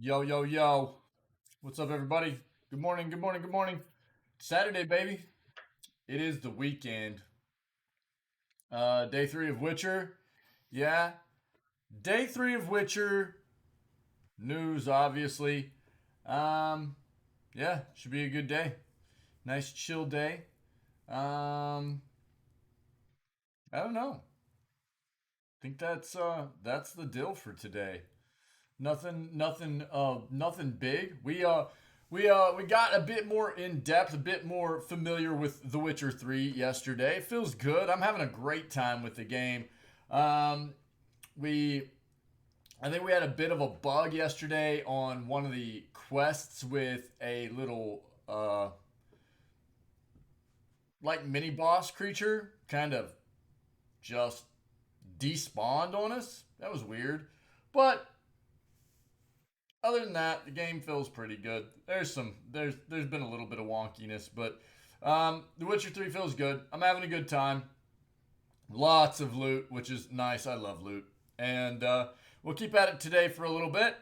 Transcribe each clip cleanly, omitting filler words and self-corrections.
Yo, yo, yo. What's up, everybody? Good morning, good morning, good morning. Saturday, baby. It is the weekend. Day three of Witcher. Yeah. Day three of Witcher. News, obviously. Um, yeah, should be a good day. Nice chill day. Um, I don't know. Think that's the deal for today. Nothing big. We got a bit more in depth, a bit more familiar with The Witcher 3 yesterday. It feels good. I'm having a great time with the game. Um, we I think we had a bit of a bug yesterday on one of the quests with a little like mini boss creature kind of just despawned on us. That was weird. But other than that, the game feels pretty good. There's been a little bit of wonkiness, but The Witcher 3 feels good. I'm having a good time. Lots of loot, which is nice. I love loot, and we'll keep at it today for a little bit.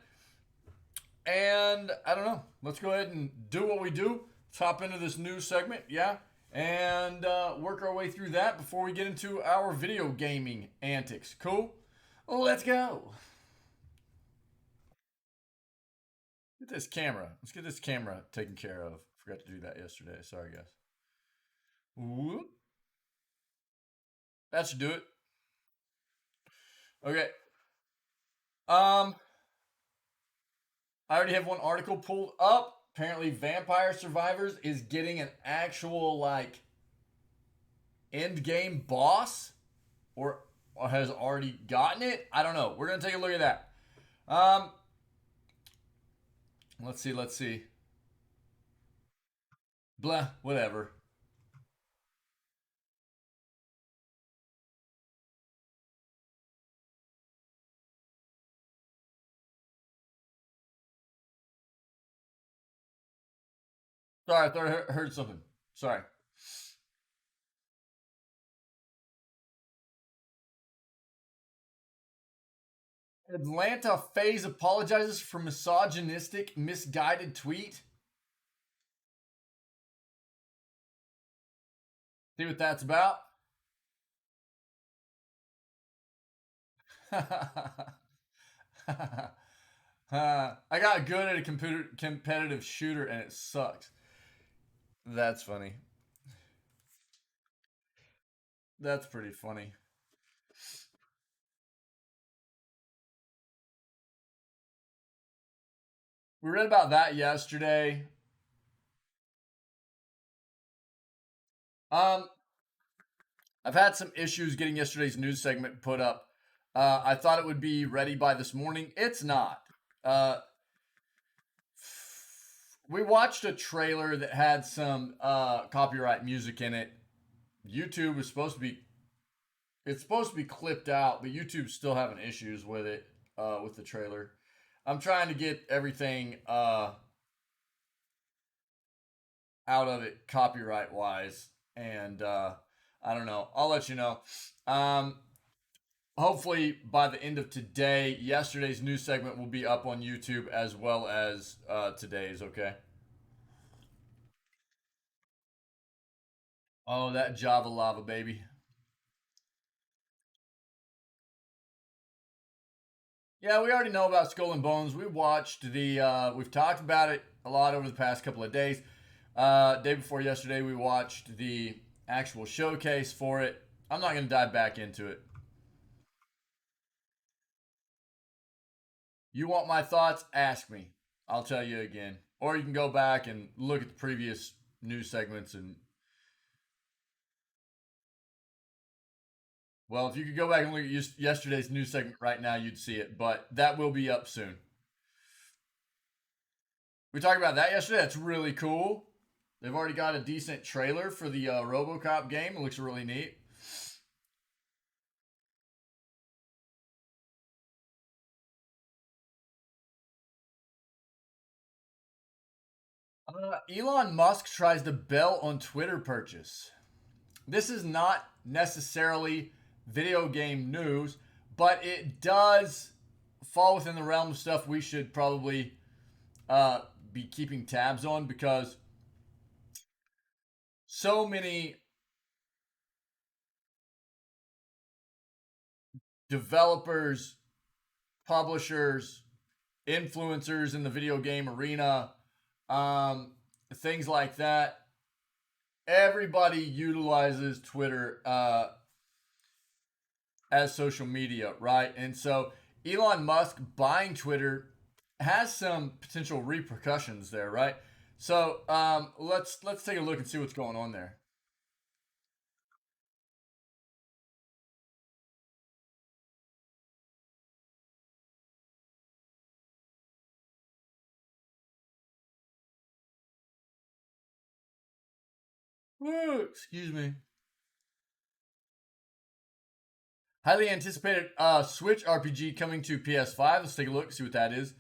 And I don't know. Let's go ahead and do what we do. Let's hop into this new segment, yeah, and work our way through that before we get into our video gaming antics. Cool. Let's go. Get this camera. Let's get this camera taken care of. Forgot to do that yesterday. Sorry, guys. Whoop. That should do it. Okay. Um, I already have one article pulled up. Apparently, Vampire Survivors is getting an actual like end game boss, or has already gotten it. I don't know. We're gonna take a look at that. Um, let's see. Let's see. Blah. Whatever. Sorry, I thought I heard something. Sorry. Atlanta FaZe apologizes for misogynistic, misguided tweet. See what that's about? I got good at a computer competitive shooter and it sucks. That's funny. That's pretty funny. We read about that yesterday. Um, I've had some issues getting yesterday's news segment put up. I thought it would be ready by this morning. It's not. Uh, we watched a trailer that had some copyright music in it. YouTube was supposed to be it's supposed to be clipped out, but YouTube's still having issues with it with the trailer. I'm trying to get everything out of it copyright wise, and I don't know. I'll let you know. Um, Hopefully by the end of today, yesterday's news segment will be up on YouTube as well as today's. Okay. Oh, that Java lava baby. Yeah, we already know about Skull and Bones. We watched the. We've talked about it a lot over the past couple of days. Day before yesterday, we watched the actual showcase for it. I'm not going to dive back into it. You want my thoughts? Ask me. I'll tell you again. Or you can go back and look at the previous news segments and well, if you could go back and look at yesterday's news segment right now, you'd see it. But that will be up soon. We talked about that yesterday. That's really cool. They've already got a decent trailer for the RoboCop game. It looks really neat. Elon Musk tries to bail on Twitter purchase. This is not necessarily video game news, but it does fall within the realm of stuff we should probably be keeping tabs on because so many developers, publishers, influencers in the video game arena, um, things like that. Everybody utilizes Twitter as social media, right? And so Elon Musk buying Twitter has some potential repercussions there, right? So let's take a look and see what's going on there. Woo, excuse me. Highly anticipated Switch RPG coming to PS5. Let's take a look, see what that is.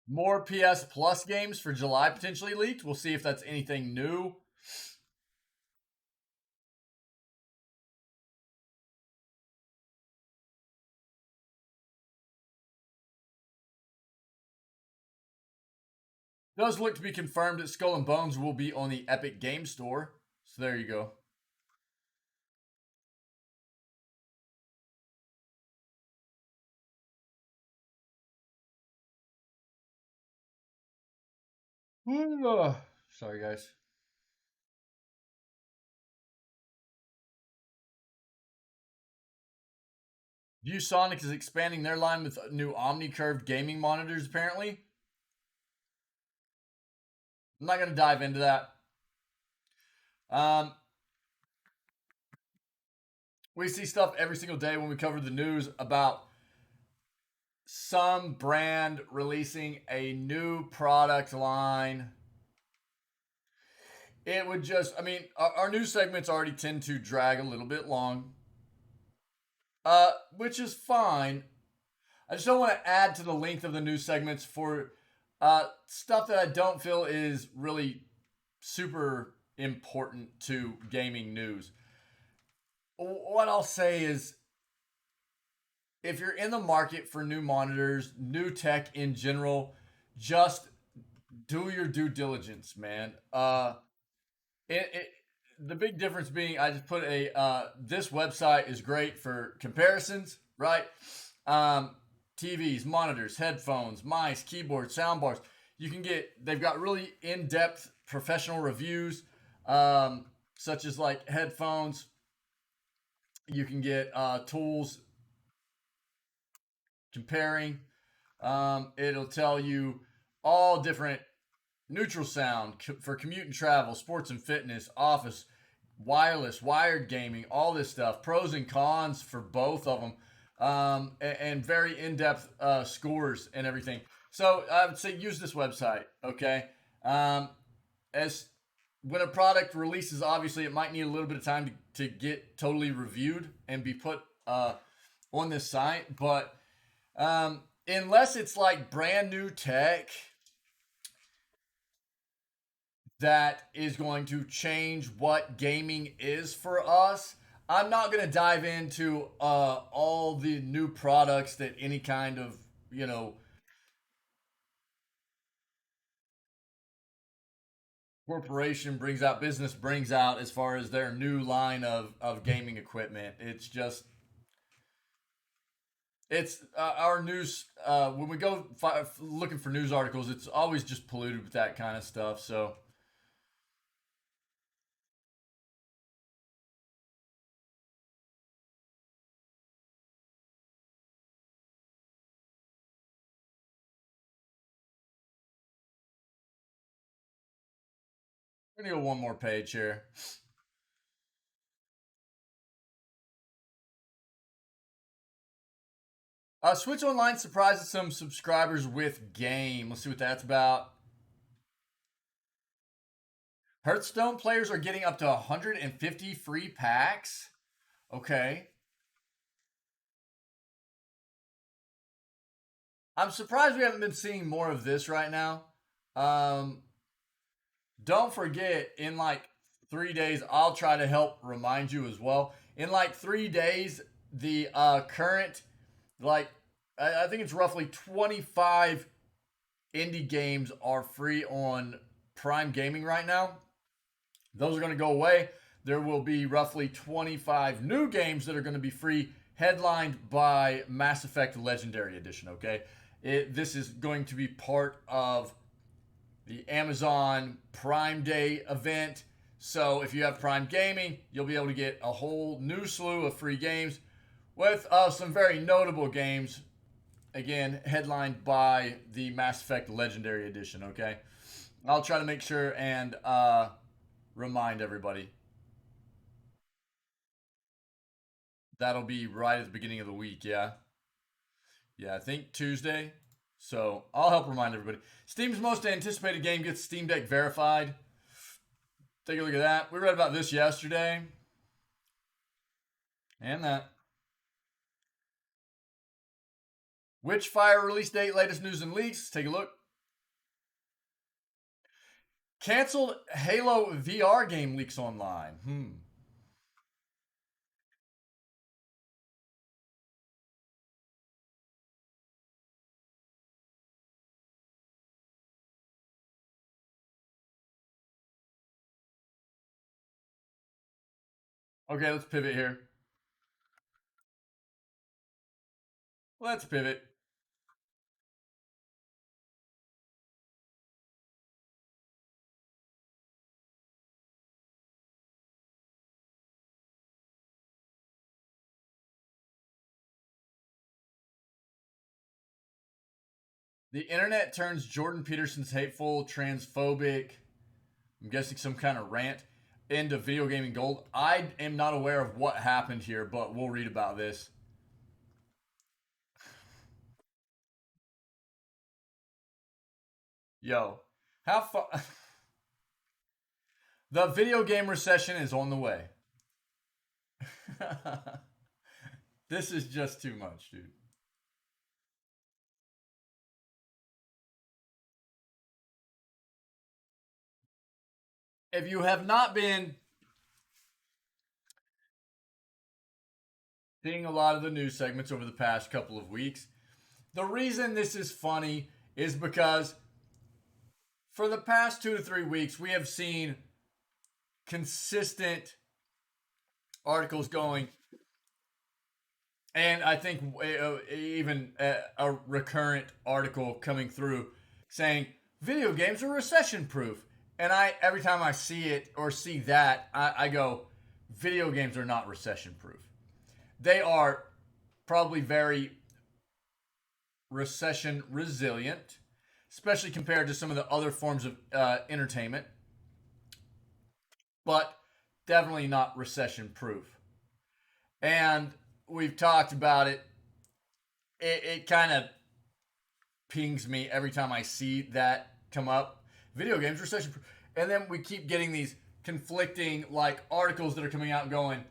More PS Plus games for July potentially leaked. We'll see if that's anything new. Does look to be confirmed that Skull and Bones will be on the Epic Game Store. So there you go. Sorry, guys. ViewSonic is expanding their line with new Omni curved gaming monitors, apparently. I'm not going to dive into that. Um, we see stuff every single day when we cover the news about some brand releasing a new product line. It would just, I mean, our news segments already tend to drag a little bit long, which is fine. I just don't want to add to the length of the news segments for stuff that I don't feel is really super important to gaming news. What I'll say is if you're in the market for new monitors, new tech in general, just do your due diligence, man. It the big difference being I just put a this website is great for comparisons, right? Um, TVs, monitors, headphones, mice, keyboards, soundbars. You can get they've got really in-depth professional reviews, such as like headphones. You can get tools comparing. It'll tell you all different neutral sound for commute and travel, sports and fitness, office, wireless, wired gaming, all this stuff, pros and cons for both of them, and very in depth scores and everything. So I would say use this website, okay? As when a product releases, obviously it might need a little bit of time to get totally reviewed and be put on this site, but unless it's like brand new tech that is going to change what gaming is for us. I'm not going to dive into all the new products that any kind of, you know, corporation brings out, business brings out as far as their new line of gaming equipment. It's just, it's our news, when we go looking for news articles, it's always just polluted with that kind of stuff. So, we're going to go one more page here. Switch Online surprises some subscribers with game. Let's see what that's about. Hearthstone players are getting up to 150 free packs. Okay. I'm surprised we haven't been seeing more of this right now. Um, don't forget, in like 3 days, I'll try to help remind you as well. In like 3 days, the current, like, I think it's roughly 25 indie games are free on Prime Gaming right now. Those are going to go away. There will be roughly 25 new games that are going to be free, headlined by Mass Effect Legendary Edition. Okay, this is going to be part of the Amazon Prime Day event. So if you have Prime Gaming, you'll be able to get a whole new slew of free games with some very notable games. Again, headlined by the Mass Effect Legendary Edition. Okay, I'll try to make sure and remind everybody. That'll be right at the beginning of the week. Yeah, yeah, I think Tuesday. So I'll help remind everybody. Steam's most anticipated game gets Steam Deck verified. Take a look at that. We read about this yesterday. And that. Witchfire release date, latest news and leaks. Take a look. Canceled Halo VR game leaks online. Okay, let's pivot here. Let's pivot. The internet turns Jordan Peterson's hateful, transphobic, I'm guessing some kind of rant, into video gaming gold. I am not aware of what happened here, but we'll read about this. Yo, how far? The video game recession is on the way. This is just too much, dude. If you have not been seeing a lot of the news segments over the past couple of weeks, the reason this is funny is because for the past 2 to 3 weeks, we have seen consistent articles going, and I think even a recurrent article coming through saying video games are recession proof. And every time I see it or see that, I go, video games are not recession proof. They are probably very recession resilient, especially compared to some of the other forms of entertainment, but definitely not recession proof. And we've talked about it. It kind of pings me every time I see that come up. Video games recession proof. And then we keep getting these conflicting like articles that are coming out going,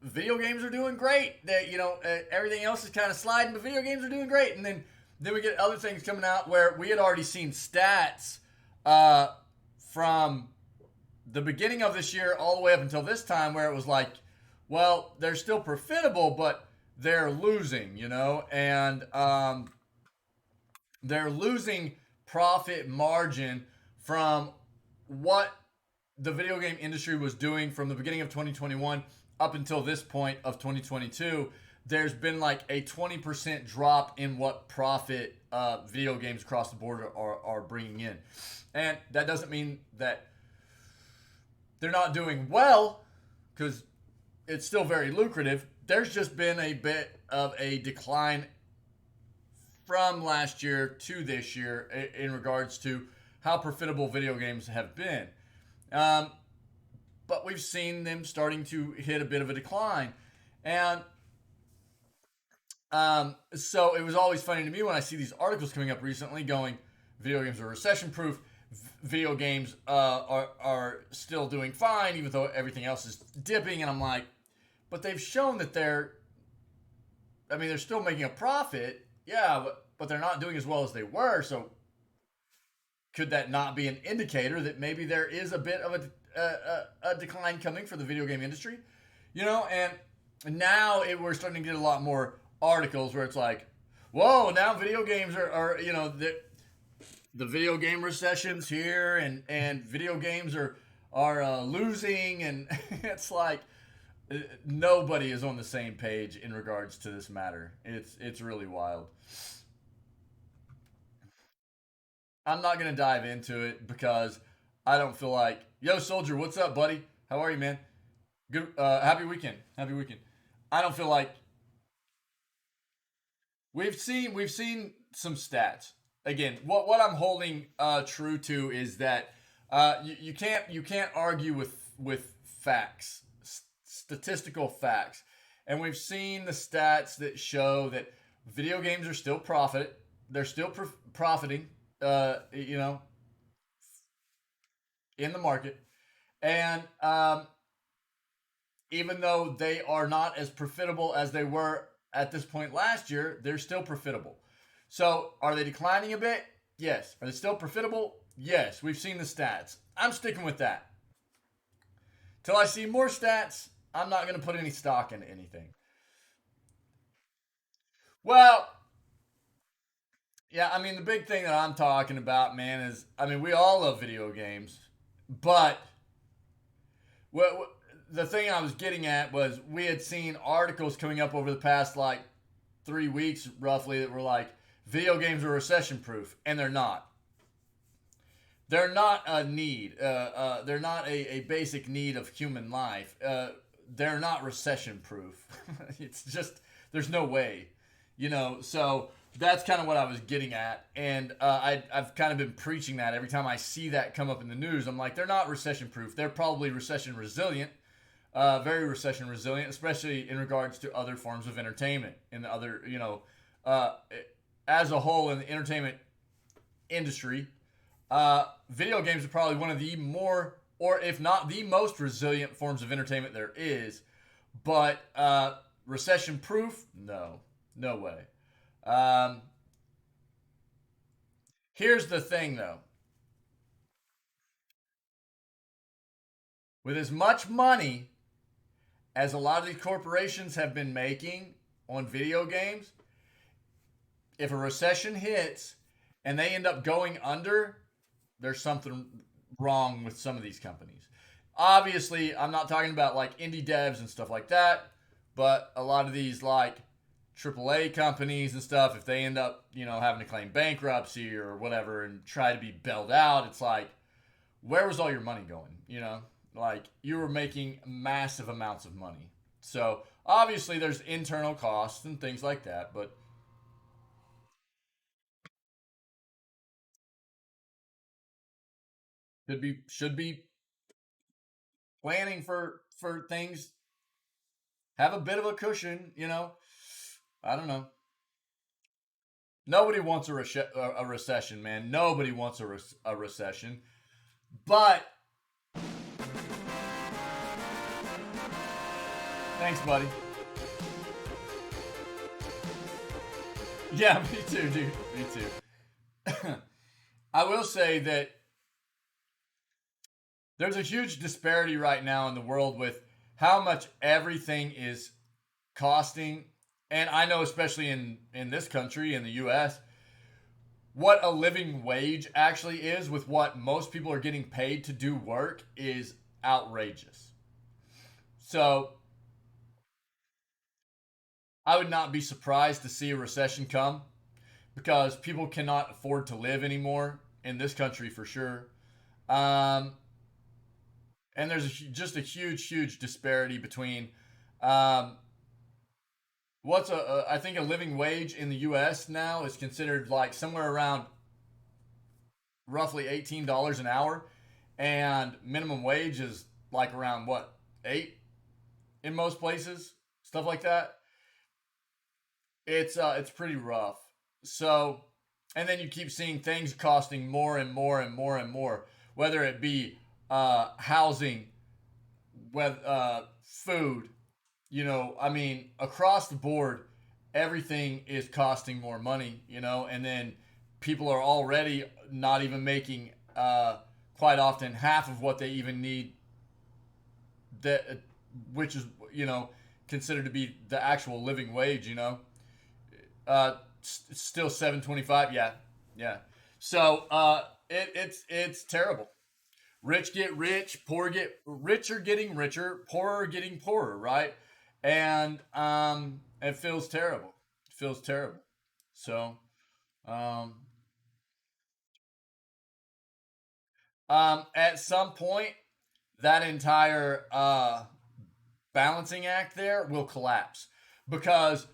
video games are doing great. That everything else is kind of sliding, but video games are doing great. And then we get other things coming out where we had already seen stats from the beginning of this year all the way up until this time, where it was like, well, they're still profitable, but they're losing, and they're losing profit margin from what the video game industry was doing from the beginning of 2021 up until this point of 2022. There's been like a 20% drop in what profit video games across the board are bringing in. And that doesn't mean that they're not doing well, because it's still very lucrative. There's just been a bit of a decline from last year to this year in regards to how profitable video games have been. But we've seen them starting to hit a bit of a decline. And so it was always funny to me when I see these articles coming up recently going, video games are recession proof. Video games are still doing fine, even though everything else is dipping. And I'm like, but they've shown that they're still making a profit. Yeah, but they're not doing as well as they were. So could that not be an indicator that maybe there is a bit of a decline coming for the video game industry? And now we're starting to get a lot more articles where it's like, whoa, now video games are the video game recession's here, and video games are losing, and it's like nobody is on the same page in regards to this matter. It's really wild. I'm not gonna dive into it because I don't feel like, yo, soldier, what's up, buddy? How are you, man? Good. Happy weekend. Happy weekend. I don't feel like we've seen some stats. Again, what I'm holding true to is that you can't argue with facts, statistical facts, and we've seen the stats that show that video games are still profit. They're still profiting. You know, in the market, and even though they are not as profitable as they were at this point last year, they're still profitable. So, are they declining a bit? Yes. Are they still profitable? Yes. We've seen the stats. I'm sticking with that. Till I see more stats, I'm not going to put any stock into anything. Well, yeah, I mean, the big thing that I'm talking about, man, is I mean, we all love video games, but what the thing I was getting at was we had seen articles coming up over the past like 3 weeks roughly that were like video games are recession proof, and they're not. They're not a need. They're not a basic need of human life. They're not recession proof. It's just there's no way, So that's kind of what I was getting at, and I've kind of been preaching that every time I see that come up in the news. I'm like, they're not recession proof. They're probably recession resilient, very recession resilient, especially in regards to other forms of entertainment and the other, uh, as a whole in the entertainment industry. Video games are probably one of the more, or if not the most resilient forms of entertainment there is. But recession proof? No, no way. Um, Here's the thing though, with as much money as a lot of these corporations have been making on video games, if a recession hits and they end up going under, there's something wrong with some of these companies. Obviously, I'm not talking about like indie devs and stuff like that, but a lot of these like AAA companies and stuff, if they end up, having to claim bankruptcy or whatever and try to be bailed out, it's like, where was all your money going? Like you were making massive amounts of money. So obviously, there's internal costs and things like that, but should be planning for things. Have a bit of a cushion. I don't know. Nobody wants a recession, man. Nobody wants a recession. But thanks, buddy. Yeah, me too, dude. Me too. I will say that there's a huge disparity right now in the world with how much everything is costing. And I know, especially in this country, in the US, what a living wage actually is with what most people are getting paid to do work is outrageous. So I would not be surprised to see a recession come because people cannot afford to live anymore in this country for sure. Um, and there's just a huge, huge disparity between um, I think a living wage in the U.S. now is considered like somewhere around roughly $18 an hour, and minimum wage is like around what 8 in most places, stuff like that. It's pretty rough. So, and then you keep seeing things costing more and more and more and more, whether it be housing, with food. I mean, across the board, everything is costing more money. And then people are already not even making quite often half of what they even need, that which is, considered to be the actual living wage. Still 7.25. Yeah, yeah. So it's terrible. Rich get rich, poor get richer, getting richer, poorer getting poorer, right? And it feels terrible. It feels terrible. So um, at some point, that entire balancing act there will collapse because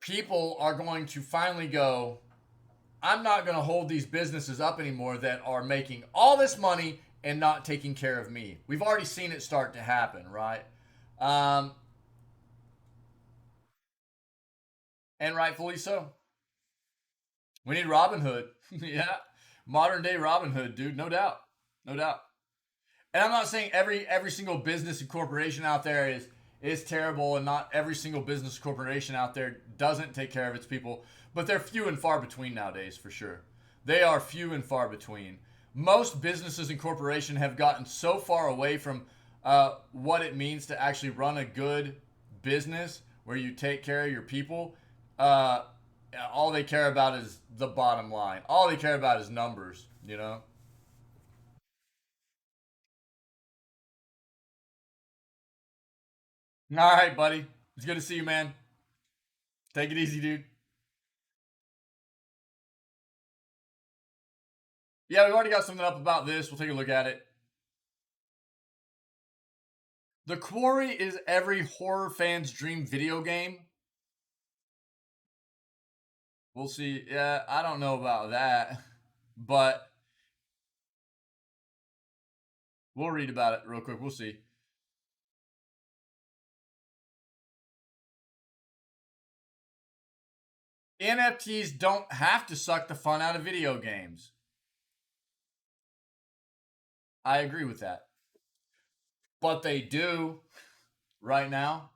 people are going to finally go, I'm not going to hold these businesses up anymore that are making all this money and not taking care of me. We've already seen it start to happen, right? Um, and rightfully so. We need Robin Hood. Yeah. Modern day Robin Hood, dude. No doubt. No doubt. And I'm not saying every single business and corporation out there is terrible, and not every single business corporation out there doesn't take care of its people, but they're few and far between nowadays, for sure. They are few and far between. Most businesses and corporations have gotten so far away from what it means to actually run a good business where you take care of your people. Uh, all they care about is the bottom line. All they care about is numbers. All right, buddy. It's good to see you, man. Take it easy, dude. Yeah, we've already got something up about this. We'll take a look at it. The Quarry is every horror fan's dream video game. We'll see. Yeah, I don't know about that, but we'll read about it real quick. We'll see. NFTs don't have to suck the fun out of video games. I agree with that. But they do right now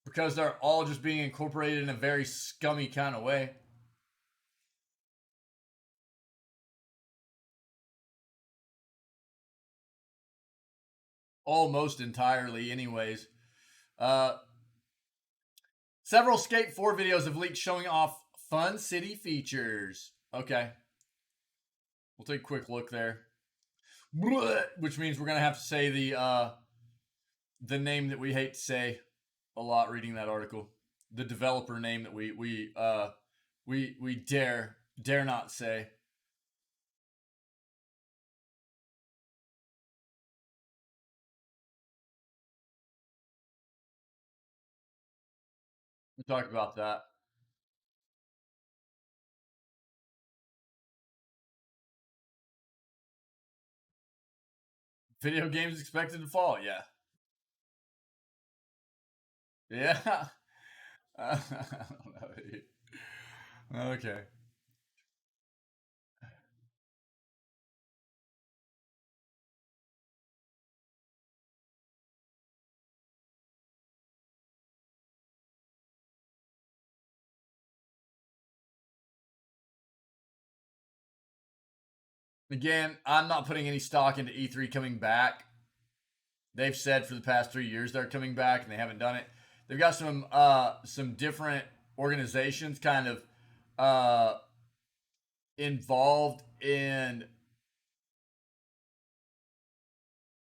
because they're all just being incorporated in a very scummy kind of way. Almost entirely, anyways. Uh, Several Skate 4 videos have leaked showing off fun city features. Okay, we'll take a quick look there. Which means we're gonna have to say the name that we hate to say a lot reading that article. The developer name that we dare not say. We talked about that. Video games expected to fall. Yeah, yeah. Okay. Again, I'm not putting any stock into E3 coming back. They've said for the past 3 years they're coming back, and they haven't done it. They've got some different organizations kind of uh, involved in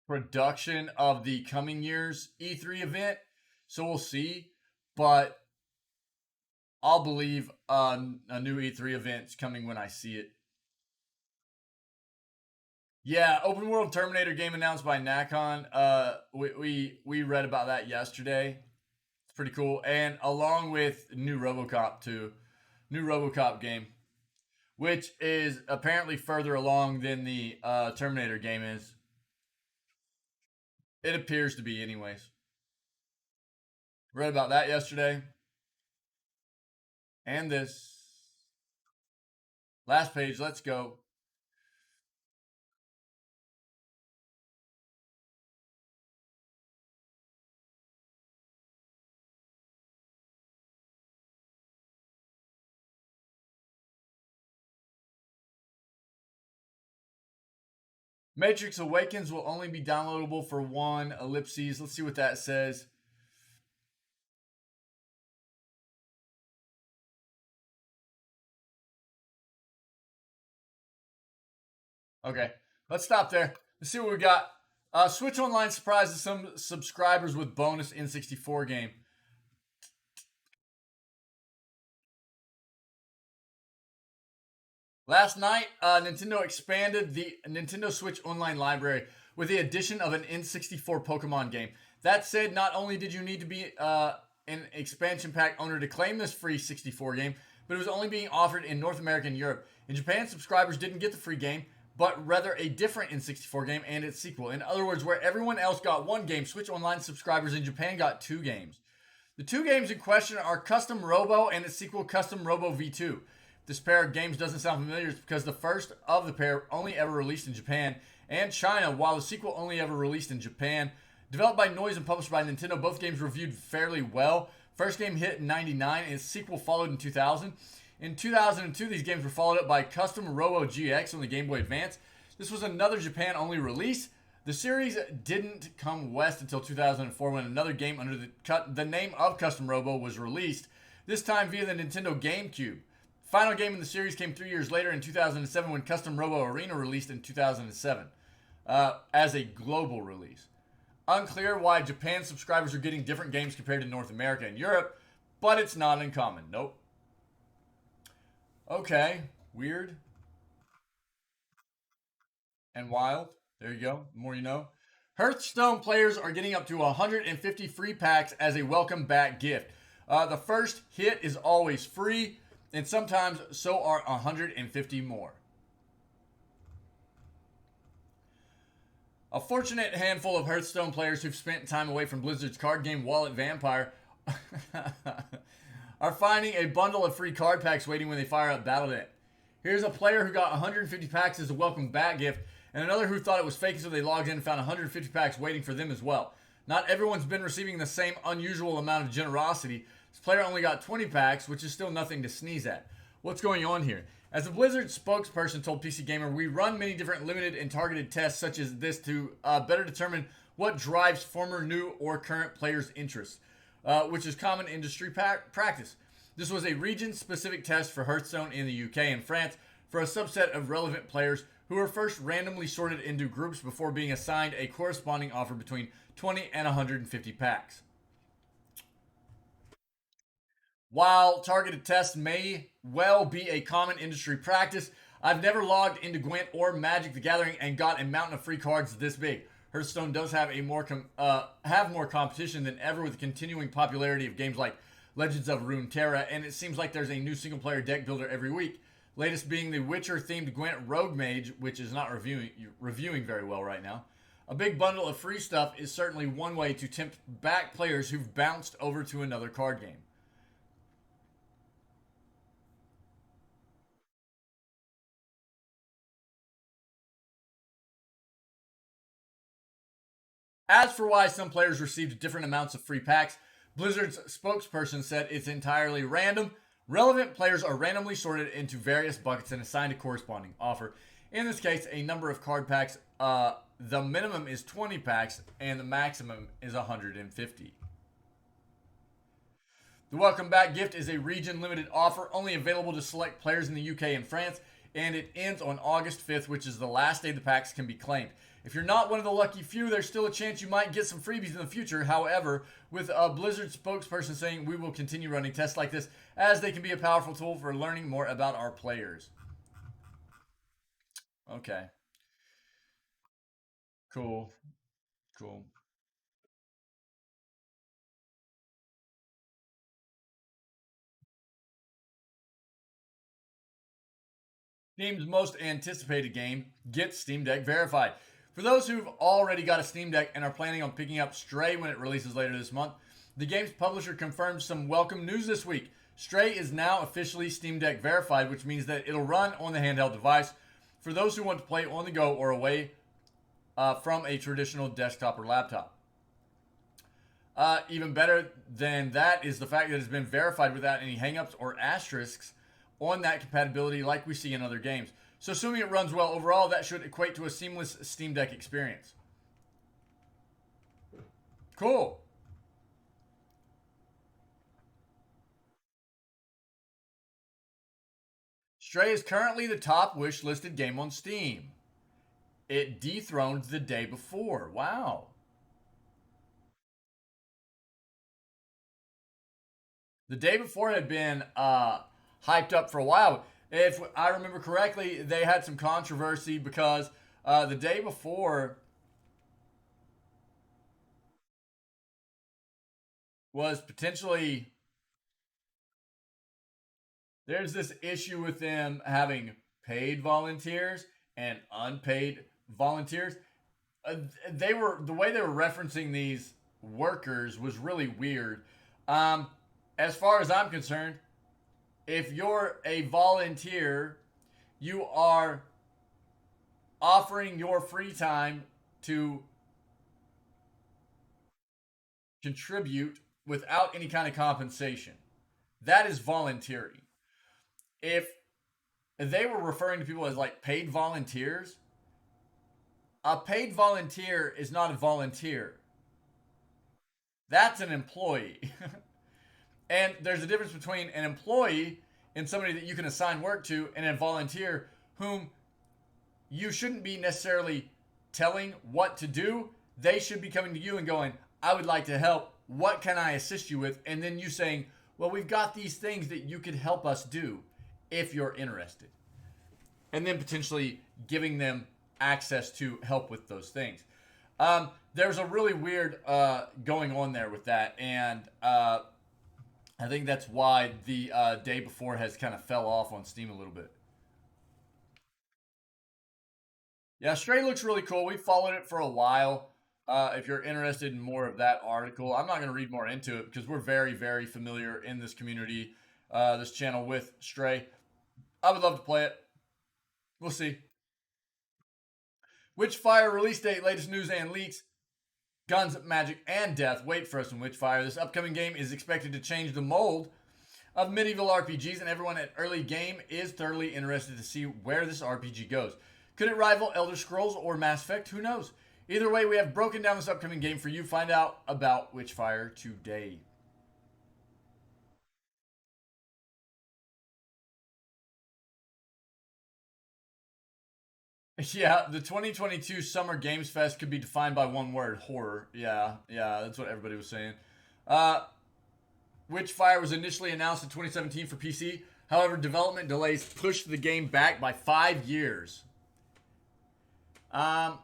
production of the coming year's E3 event. So we'll see, but I'll believe a new E3 event's coming when I see it. Yeah, open world Terminator game announced by Nacon. We read about that yesterday. It's pretty cool, and along with new RoboCop too, new RoboCop game, which is apparently further along than the Terminator game is. It appears to be, anyways. Read about that yesterday, and this last page. Let's go. Matrix Awakens will only be downloadable for one. Ellipses. Let's see what that says. Okay, let's stop there. Let's see what we got. Switch Online surprises some subscribers with bonus N64 game. Last night, Nintendo expanded the Nintendo Switch Online library with the addition of an N64 Pokemon game. That said, not only did you need to be an expansion pack owner to claim this free 64 game, but it was only being offered in North America and Europe. In Japan, subscribers didn't get the free game, but rather a different N64 game and its sequel. In other words, where everyone else got one game, Switch Online subscribers in Japan got two games. The two games in question are Custom Robo and its sequel, Custom Robo V2. This pair of games doesn't sound familiar. It's because the first of the pair only ever released in Japan and China, while the sequel only ever released in Japan. Developed by Noise and published by Nintendo, both games reviewed fairly well. First game hit in 99 and its sequel followed in 2000. In 2002, these games were followed up by Custom Robo GX on the Game Boy Advance. This was another Japan-only release. The series didn't come west until 2004 when another game under the name of Custom Robo was released, this time via the Nintendo GameCube. Final game in the series came 3 years later in 2007 when Custom Robo Arena released in 2007 as a global release. Unclear why Japan subscribers are getting different games compared to North America and Europe, but it's not uncommon. Nope. Okay, weird and wild. There you go. The more you know. Hearthstone players are getting up to 150 free packs as a welcome back gift. The first hit is always free, and sometimes so are 150 more. A fortunate handful of Hearthstone players who've spent time away from Blizzard's card game Wallet Vampire are finding a bundle of free card packs waiting when they fire up Battle.net. Here's a player who got 150 packs as a welcome back gift, and another who thought it was fake, so they logged in and found 150 packs waiting for them as well. Not everyone's been receiving the same unusual amount of generosity. This player only got 20 packs, which is still nothing to sneeze at. What's going on here? As a Blizzard spokesperson told PC Gamer, we run many different limited and targeted tests such as this to better determine what drives former, new, or current players' interests, which is common industry practice. This was a region-specific test for Hearthstone in the UK and France for a subset of relevant players who were first randomly sorted into groups before being assigned a corresponding offer between 20 and 150 packs. While targeted tests may well be a common industry practice, I've never logged into Gwent or Magic the Gathering and got a mountain of free cards this big. Hearthstone does have more competition than ever with the continuing popularity of games like Legends of Runeterra, and it seems like there's a new single-player deck builder every week. Latest being the Witcher-themed Gwent Rogue Mage, which is not reviewing very well right now. A big bundle of free stuff is certainly one way to tempt back players who've bounced over to another card game. As for why some players received different amounts of free packs, Blizzard's spokesperson said it's entirely random. Relevant players are randomly sorted into various buckets and assigned a corresponding offer. In this case, a number of card packs. The minimum is 20 packs and the maximum is 150. The welcome back gift is a region limited offer only available to select players in the UK and France, and it ends on August 5th, which is the last day the packs can be claimed. If you're not one of the lucky few, there's still a chance you might get some freebies in the future. However, with a Blizzard spokesperson saying we will continue running tests like this as they can be a powerful tool for learning more about our players. Okay. Cool. Cool. Steam's most anticipated game, Get Steam Deck Verified. For those who've already got a Steam Deck and are planning on picking up Stray when it releases later this month, the game's publisher confirmed some welcome news this week. Stray is now officially Steam Deck verified, which means that it'll run on the handheld device for those who want to play on the go or away from a traditional desktop or laptop. Even better than that is the fact that it's been verified without any hangups or asterisks on that compatibility like we see in other games. So assuming it runs well overall, that should equate to a seamless Steam Deck experience. Cool. Stray is currently the top wish listed game on Steam. It dethroned The Day Before. Wow. The Day Before had been hyped up for a while. If I remember correctly, they had some controversy because The Day Before was potentially, there's this issue with them having paid volunteers and unpaid volunteers. Uh, they were, the way they were referencing these workers was really weird. Um, as far as I'm concerned, if you're a volunteer, you are offering your free time to contribute without any kind of compensation. That is volunteering. If they were referring to people as like paid volunteers, a paid volunteer is not a volunteer. That's an employee. And there's a difference between an employee and somebody that you can assign work to and a volunteer whom you shouldn't be necessarily telling what to do. They should be coming to you and going, I would like to help. What can I assist you with? And then you saying, well, we've got these things that you could help us do if you're interested. And then potentially giving them access to help with those things. There's a really weird going on there with that. And I think that's why the Day Before has kind of fell off on Steam a little bit. Yeah, Stray looks really cool. We followed it for a while. If you're interested in more of that article, I'm not going to read more into it because we're very, very familiar in this community, this channel with Stray. I would love to play it. We'll see. Witchfire release date, latest news and leaks. Guns, magic, and death wait for us in Witchfire. This upcoming game is expected to change the mold of medieval RPGs, and everyone at early game is thoroughly interested to see where this RPG goes. Could it rival Elder Scrolls or Mass Effect? Who knows? Either way, we have broken down this upcoming game for you. Find out about Witchfire today. Yeah, the 2022 Summer Games Fest could be defined by one word: horror. Yeah, that's what everybody was saying. Uh, Witchfire was initially announced in 2017 for PC. However, development delays pushed the game back by 5 years. Um,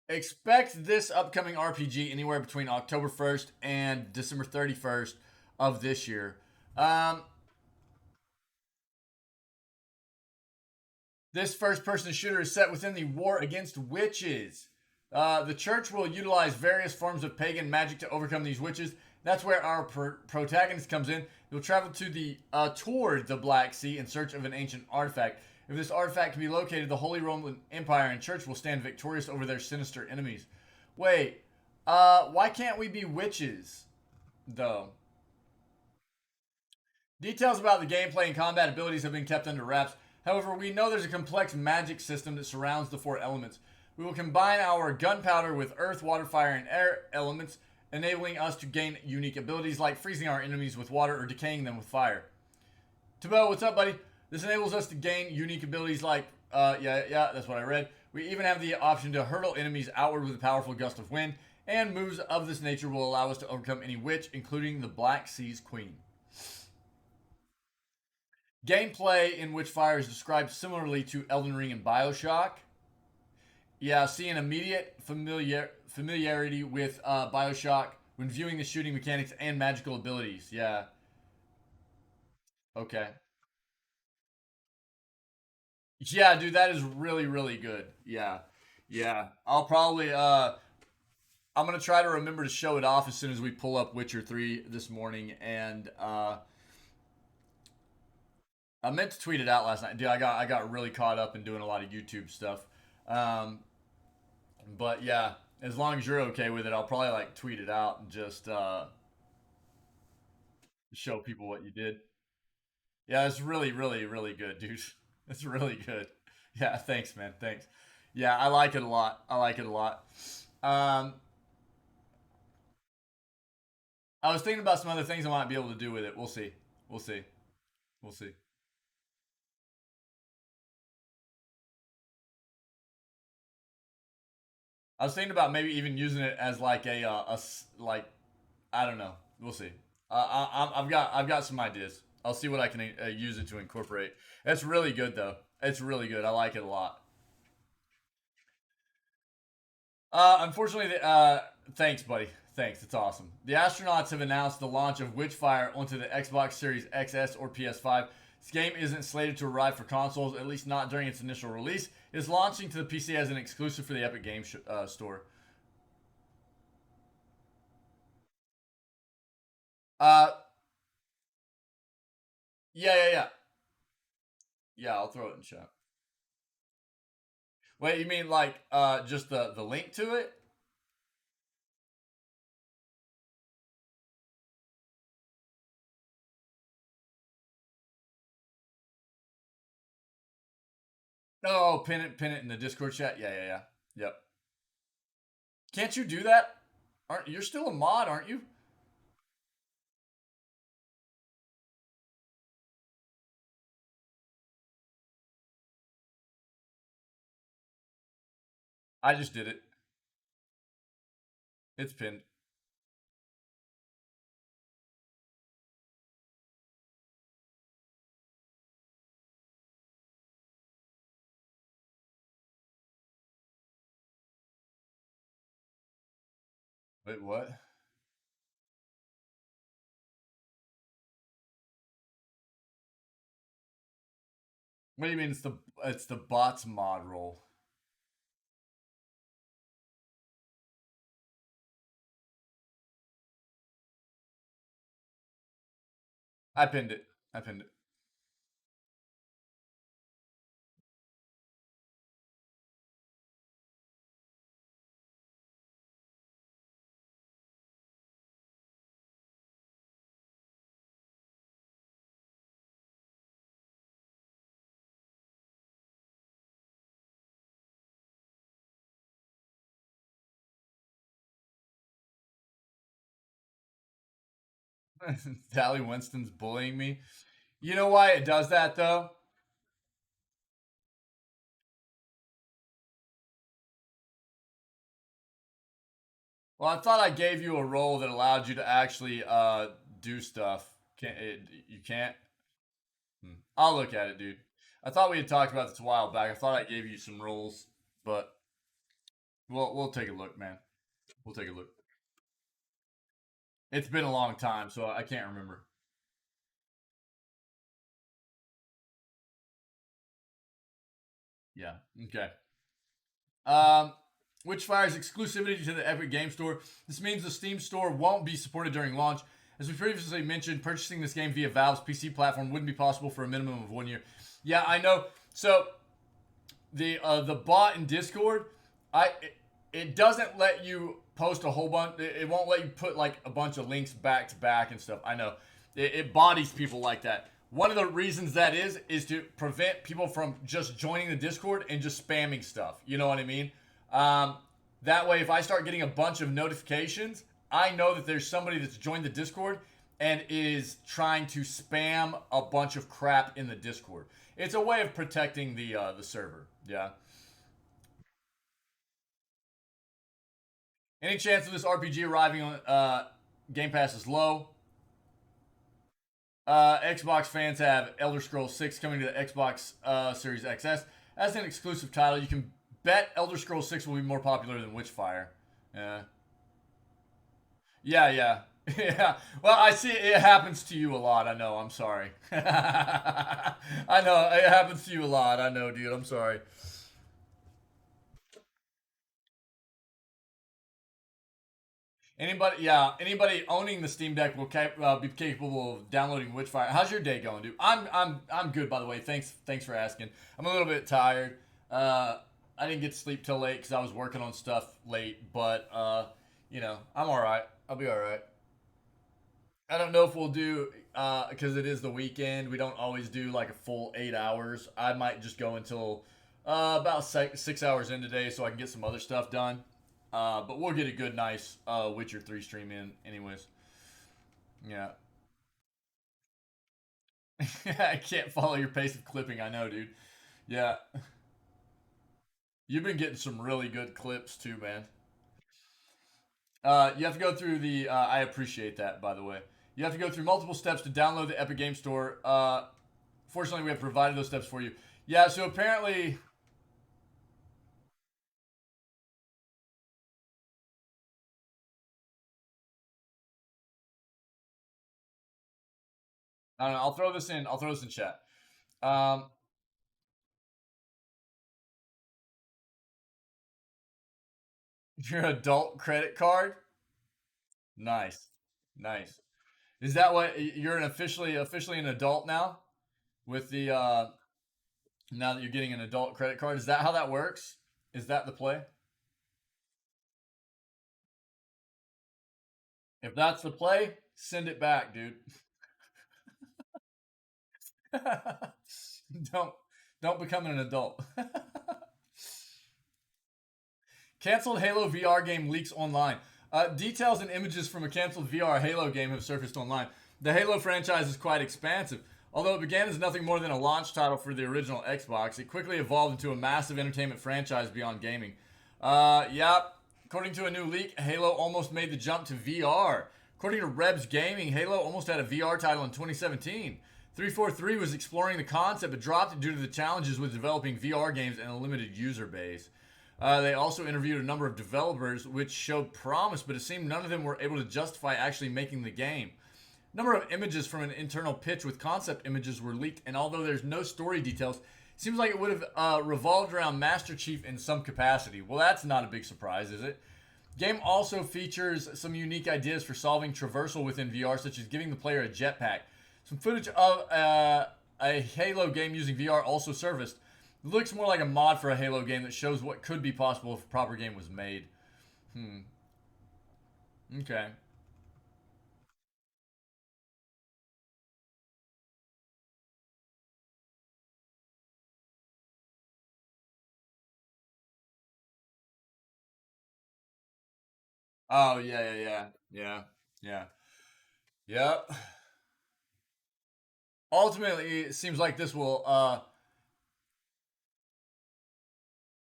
expect this upcoming RPG anywhere between October 1st and December 31st of this year. Um, This first person shooter is set within the war against witches. The church will utilize various forms of pagan magic to overcome these witches. That's where our protagonist comes in. He'll travel to the toward the Black Sea in search of an ancient artifact. If this artifact can be located, the Holy Roman Empire and Church will stand victorious over their sinister enemies. Wait, why can't we be witches, though? Details about the gameplay and combat abilities have been kept under wraps. However, we know there's a complex magic system that surrounds the four elements. We will combine our gunpowder with earth, water, fire, and air elements, enabling us to gain unique abilities like freezing our enemies with water or decaying them with fire. Tabo, what's up, buddy? This enables us to gain unique abilities like, yeah, that's what I read. We even have the option to hurtle enemies outward with a powerful gust of wind, and moves of this nature will allow us to overcome any witch, including the Black Sea's Queen. Gameplay in Witchfire is described similarly to Elden Ring and Bioshock. Yeah, see an immediate familiarity with Bioshock when viewing the shooting mechanics and magical abilities. Yeah. Okay. Yeah, dude, that is really, really good. Yeah. Yeah. I'll probably I'm gonna try to remember to show it off as soon as we pull up Witcher 3 this morning, and I meant to tweet it out last night. Dude, I got really caught up in doing a lot of YouTube stuff. Um, but yeah, as long as you're okay with it, I'll probably like tweet it out and just show people what you did. Yeah, it's really, really, really good, dude. It's really good. Yeah, thanks, man. Thanks. Yeah, I like it a lot. I like it a lot. Um, I was thinking about some other things I might be able to do with it. We'll see. We'll see. We'll see. I was thinking about maybe even using it as like like I don't know. We'll see. I've got some ideas. I'll see what I can use it to incorporate. It's really good though. It's really good. I like it a lot. Unfortunately, thanks, buddy. Thanks. It's awesome. The astronauts have announced the launch of Witchfire onto the Xbox Series XS or PS5. This game isn't slated to arrive for consoles, at least not during its initial release. It is launching to the PC as an exclusive for the Epic Games Store. Uh, yeah. Yeah, I'll throw it in chat. Wait, you mean like just the link to it? Oh, pin it in the Discord chat. Yeah. Yep. Can't you do that? Aren't you're still a mod, aren't you? I just did it. It's pinned. Wait, what? What do you mean it's the bots mod role? I pinned it. I pinned it. Tally Winston's bullying me. You know why it does that though? Well, I thought I gave you a role that allowed you to actually do stuff. Can't you can't? I'll look at it, dude. I thought we had talked about this a while back. I thought I gave you some roles, but we'll take a look, man. We'll take a look. It's been a long time, so I can't remember. Yeah. Okay. Um, Witchfire's exclusivity to the Epic Game Store. This means the Steam Store won't be supported during launch. As we previously mentioned, purchasing this game via Valve's PC platform wouldn't be possible for a minimum of 1 year. Yeah, I know. So the bot in Discord, it doesn't let you post a whole bunch. It won't let you put like a bunch of links back to back and stuff. I know it bodies people like that. One of the reasons that is to prevent people from just joining the Discord and just spamming stuff. You know what I mean? Um, that way, if I start getting a bunch of notifications, I know that there's somebody that's joined the Discord and is trying to spam a bunch of crap in the Discord. It's a way of protecting the server. Yeah. Any chance of this RPG arriving on Game Pass is low. Xbox fans have Elder Scrolls 6 coming to the Xbox Series XS as an exclusive title. You can bet Elder Scrolls 6 will be more popular than Witchfire. Yeah. Yeah. Yeah. Well, I see it happens to you a lot. I know. I'm sorry. I know. It happens to you a lot. I know, dude. I'm sorry. Anybody owning the Steam Deck will be capable of downloading Witchfire. How's your day going, dude? I'm good, by the way. Thanks for asking. I'm a little bit tired. I didn't get to sleep till late because I was working on stuff late, but I'm all right. I'll be all right. I don't know if we'll do. because it is the weekend. We don't always do like a full 8 hours. I might just go until about 6 hours in today, so I can get some other stuff done. But we'll get a good, nice Witcher 3 stream in, anyways. Yeah. I can't follow your pace of clipping. I know, dude. Yeah. You've been getting some really good clips too, man. You have to go through the. I appreciate that, by the way. You have to go through multiple steps to download the Epic Game Store. Fortunately, we have provided those steps for you. Yeah, so apparently, I don't know. I'll throw this in. I'll throw this in chat. Um, your adult credit card. Nice, nice. Is that what you're an officially an adult now? With the now that you're getting an adult credit card, is that how that works? Is that the play? If that's the play, send it back, dude. don't don't become an adult. Canceled Halo VR game leaks online. Details and images from a canceled VR Halo game have surfaced online. The Halo franchise is quite expansive. Although it began as nothing more than a launch title for the original Xbox, it quickly evolved into a massive entertainment franchise beyond gaming. Yeah, according to a new leak, Halo almost made the jump to VR. According to Rebs Gaming, Halo almost had a VR title in 2017. 343 was exploring the concept but dropped it due to the challenges with developing VR games and a limited user base. They also interviewed a number of developers, which showed promise, but it seemed none of them were able to justify actually making the game. A number of images from an internal pitch with concept images were leaked, and although there's no story details, it seems like it would have revolved around Master Chief in some capacity. Well, that's not a big surprise, is it? Game also features some unique ideas for solving traversal within VR, such as giving the player a jetpack. Some footage of a Halo game using VR also surfaced. It looks more like a mod for a Halo game that shows what could be possible if a proper game was made. Hmm. Okay. Oh yeah, yeah, yeah, yeah, yeah, yep. Ultimately, it seems like this will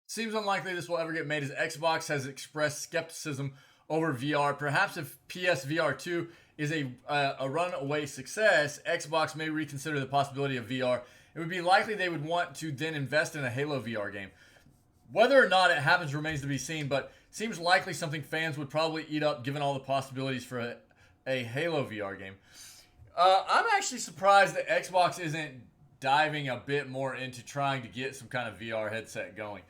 seems unlikely this will ever get made, as Xbox has expressed skepticism over VR. Perhaps if PSVR 2 is a runaway success, Xbox may reconsider the possibility of VR. It would be likely they would want to then invest in a Halo VR game. Whether or not it happens remains to be seen, but seems likely something fans would probably eat up given all the possibilities for a Halo VR game. I'm actually surprised that Xbox isn't diving a bit more into trying to get some kind of VR headset going.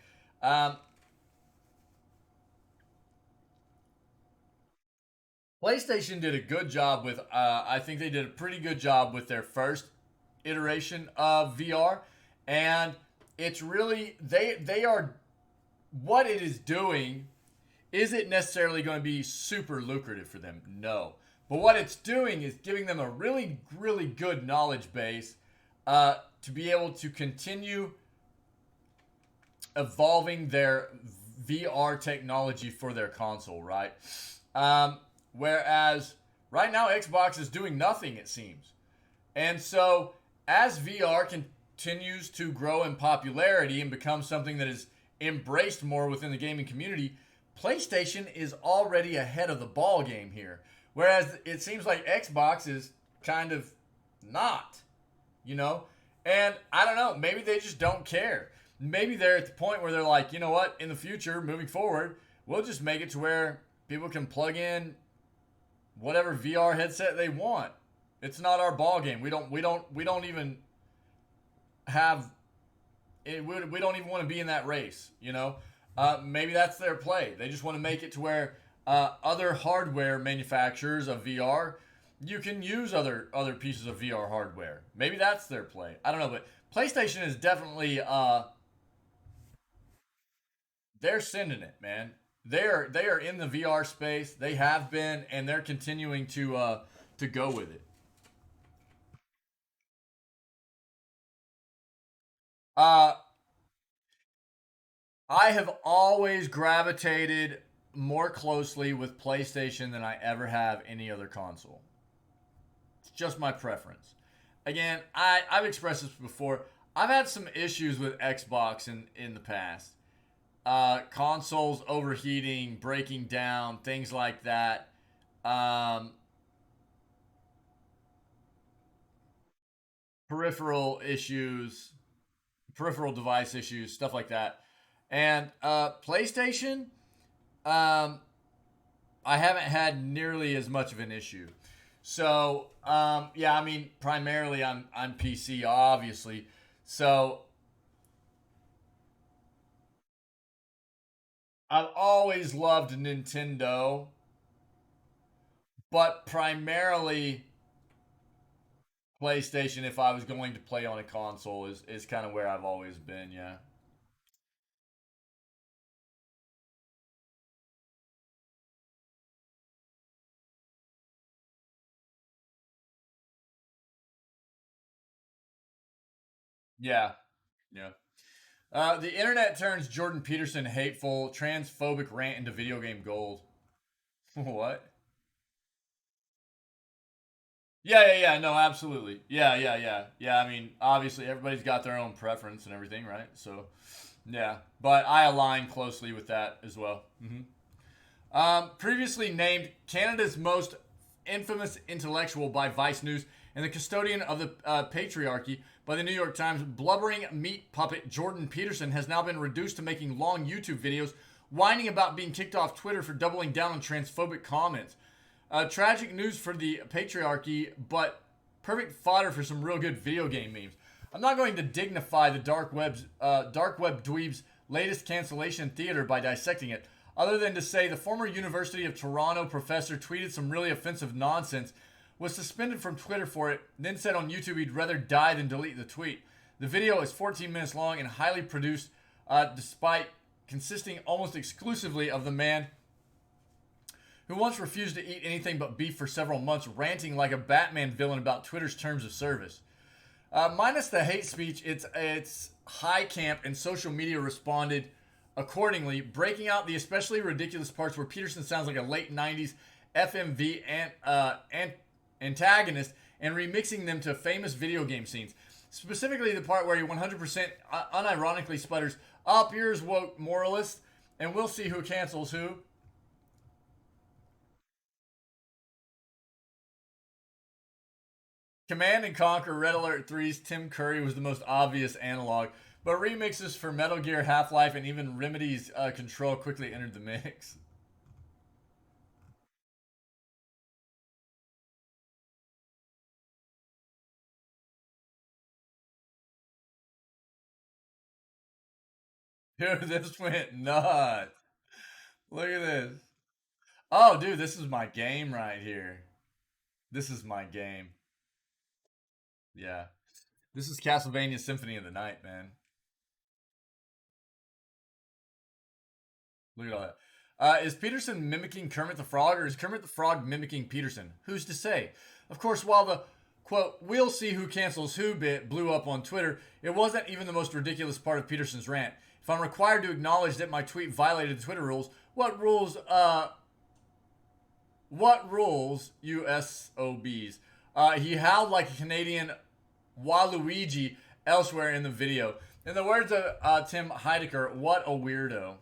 Um, PlayStation did a good job with. I think they did a pretty good job with their first iteration of VR, and it's really they are what it is doing. Is it necessarily going to be super lucrative for them? No, but what it's doing is giving them a really good knowledge base to be able to continue evolving their VR technology for their console, right? Whereas right now Xbox is doing nothing, it seems. And so as VR continues to grow in popularity and become something that is embraced more within the gaming community, PlayStation is already ahead of the ball game here. Whereas it seems like Xbox is kind of not, you know? And I don't know, maybe they just don't care. Maybe they're at the point where they're like, you know what, in the future, moving forward, we'll just make it to where people can plug in whatever VR headset they want. It's not our ball game. We don't even have it, we don't even want to be in that race, you know? Maybe that's their play. They just want to make it to where other hardware manufacturers of VR, you can use other pieces of VR hardware. Maybe that's their play. I don't know, but PlayStation is definitely they're sending it, man. They are in the VR space. They have been, and they're continuing to go with it. Uh, I have always gravitated more closely with PlayStation than I ever have any other console. It's just my preference. Again, I've expressed this before. I've had some issues with Xbox in the past. Consoles overheating, breaking down, things like that. Um, peripheral issues, peripheral device issues, stuff like that. And PlayStation, um, I haven't had nearly as much of an issue. So yeah, I mean, primarily on PC, obviously. So I've always loved Nintendo, but primarily PlayStation. If I was going to play on a console, is kind of where I've always been. Yeah, yeah, yeah. The internet turns Jordan Peterson hateful, transphobic rant into video game gold. What? Yeah, yeah, yeah. No, absolutely. Yeah, yeah, yeah, yeah. I mean, obviously, everybody's got their own preference and everything, right? So, yeah. But I align closely with that as well. Previously named Canada's most infamous intellectual by Vice News and the custodian of the patriarchy by the New York Times, blubbering meat puppet Jordan Peterson has now been reduced to making long YouTube videos whining about being kicked off Twitter for doubling down on transphobic comments. Tragic news for the patriarchy, but perfect fodder for some real good video game memes. I'm not going to dignify the dark web dweeb's latest cancellation in theater by dissecting it, other than to say the former University of Toronto professor tweeted some really offensive nonsense, was suspended from Twitter for it, then said on YouTube he'd rather die than delete the tweet. The video is 14 minutes long and highly produced, despite consisting almost exclusively of the man who once refused to eat anything but beef for several months, ranting like a Batman villain about Twitter's terms of service. Minus the hate speech, it's high camp, and social media responded accordingly, breaking out the especially ridiculous parts where Peterson sounds like a late '90s FMV antagonist and remixing them to famous video game scenes. Specifically, the part where he 100% unironically sputters, "Up yours, woke moralist," and we'll see who cancels who. Command and Conquer Red Alert Three's Tim Curry was the most obvious analog, but remixes for Metal Gear, Half Life, and even Remedy's Control quickly entered the mix. Dude, this went nuts. Look at this. Oh, dude, this is my game right here. This is my game. Yeah. This is Castlevania Symphony of the Night, man. Look at all that. Is Peterson mimicking Kermit the Frog, or is Kermit the Frog mimicking Peterson? Who's to say? Of course, while the quote, "we'll see who cancels who" bit blew up on Twitter, it wasn't even the most ridiculous part of Peterson's rant. If I'm required to acknowledge that my tweet violated the Twitter rules, what rules, USOBs? He howled like a Canadian Waluigi elsewhere in the video. In the words of Tim Heidecker, what a weirdo.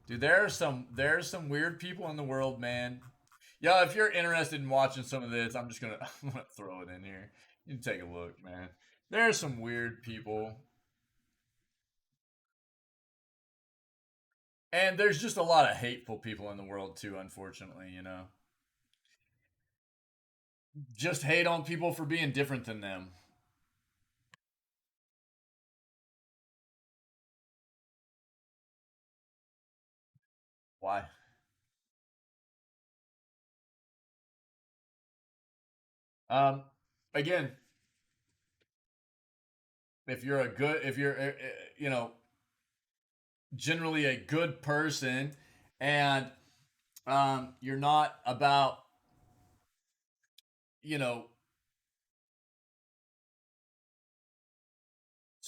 Dude, there's some weird people in the world, man. Yo, if you're interested in watching some of this, I'm gonna throw it in here. You can take a look, man. There's some weird people. And there's just a lot of hateful people in the world too, unfortunately, you know. Just hate on people for being different than them. Why? Um Again, if you're you know, generally a good person, and you're not about, you know,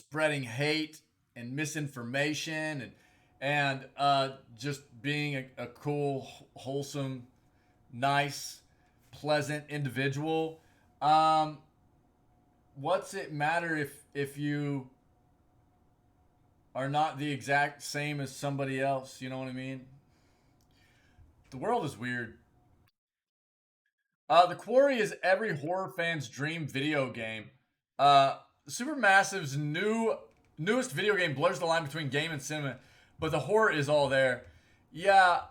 spreading hate and misinformation and just being a cool, wholesome, nice, pleasant individual. Um, what's it matter if you are not the exact same as somebody else? You know what I mean? The world is weird. The Quarry is every horror fan's dream video game. Uh, Supermassive's newest video game blurs the line between game and cinema, but the horror is all there. Yeah,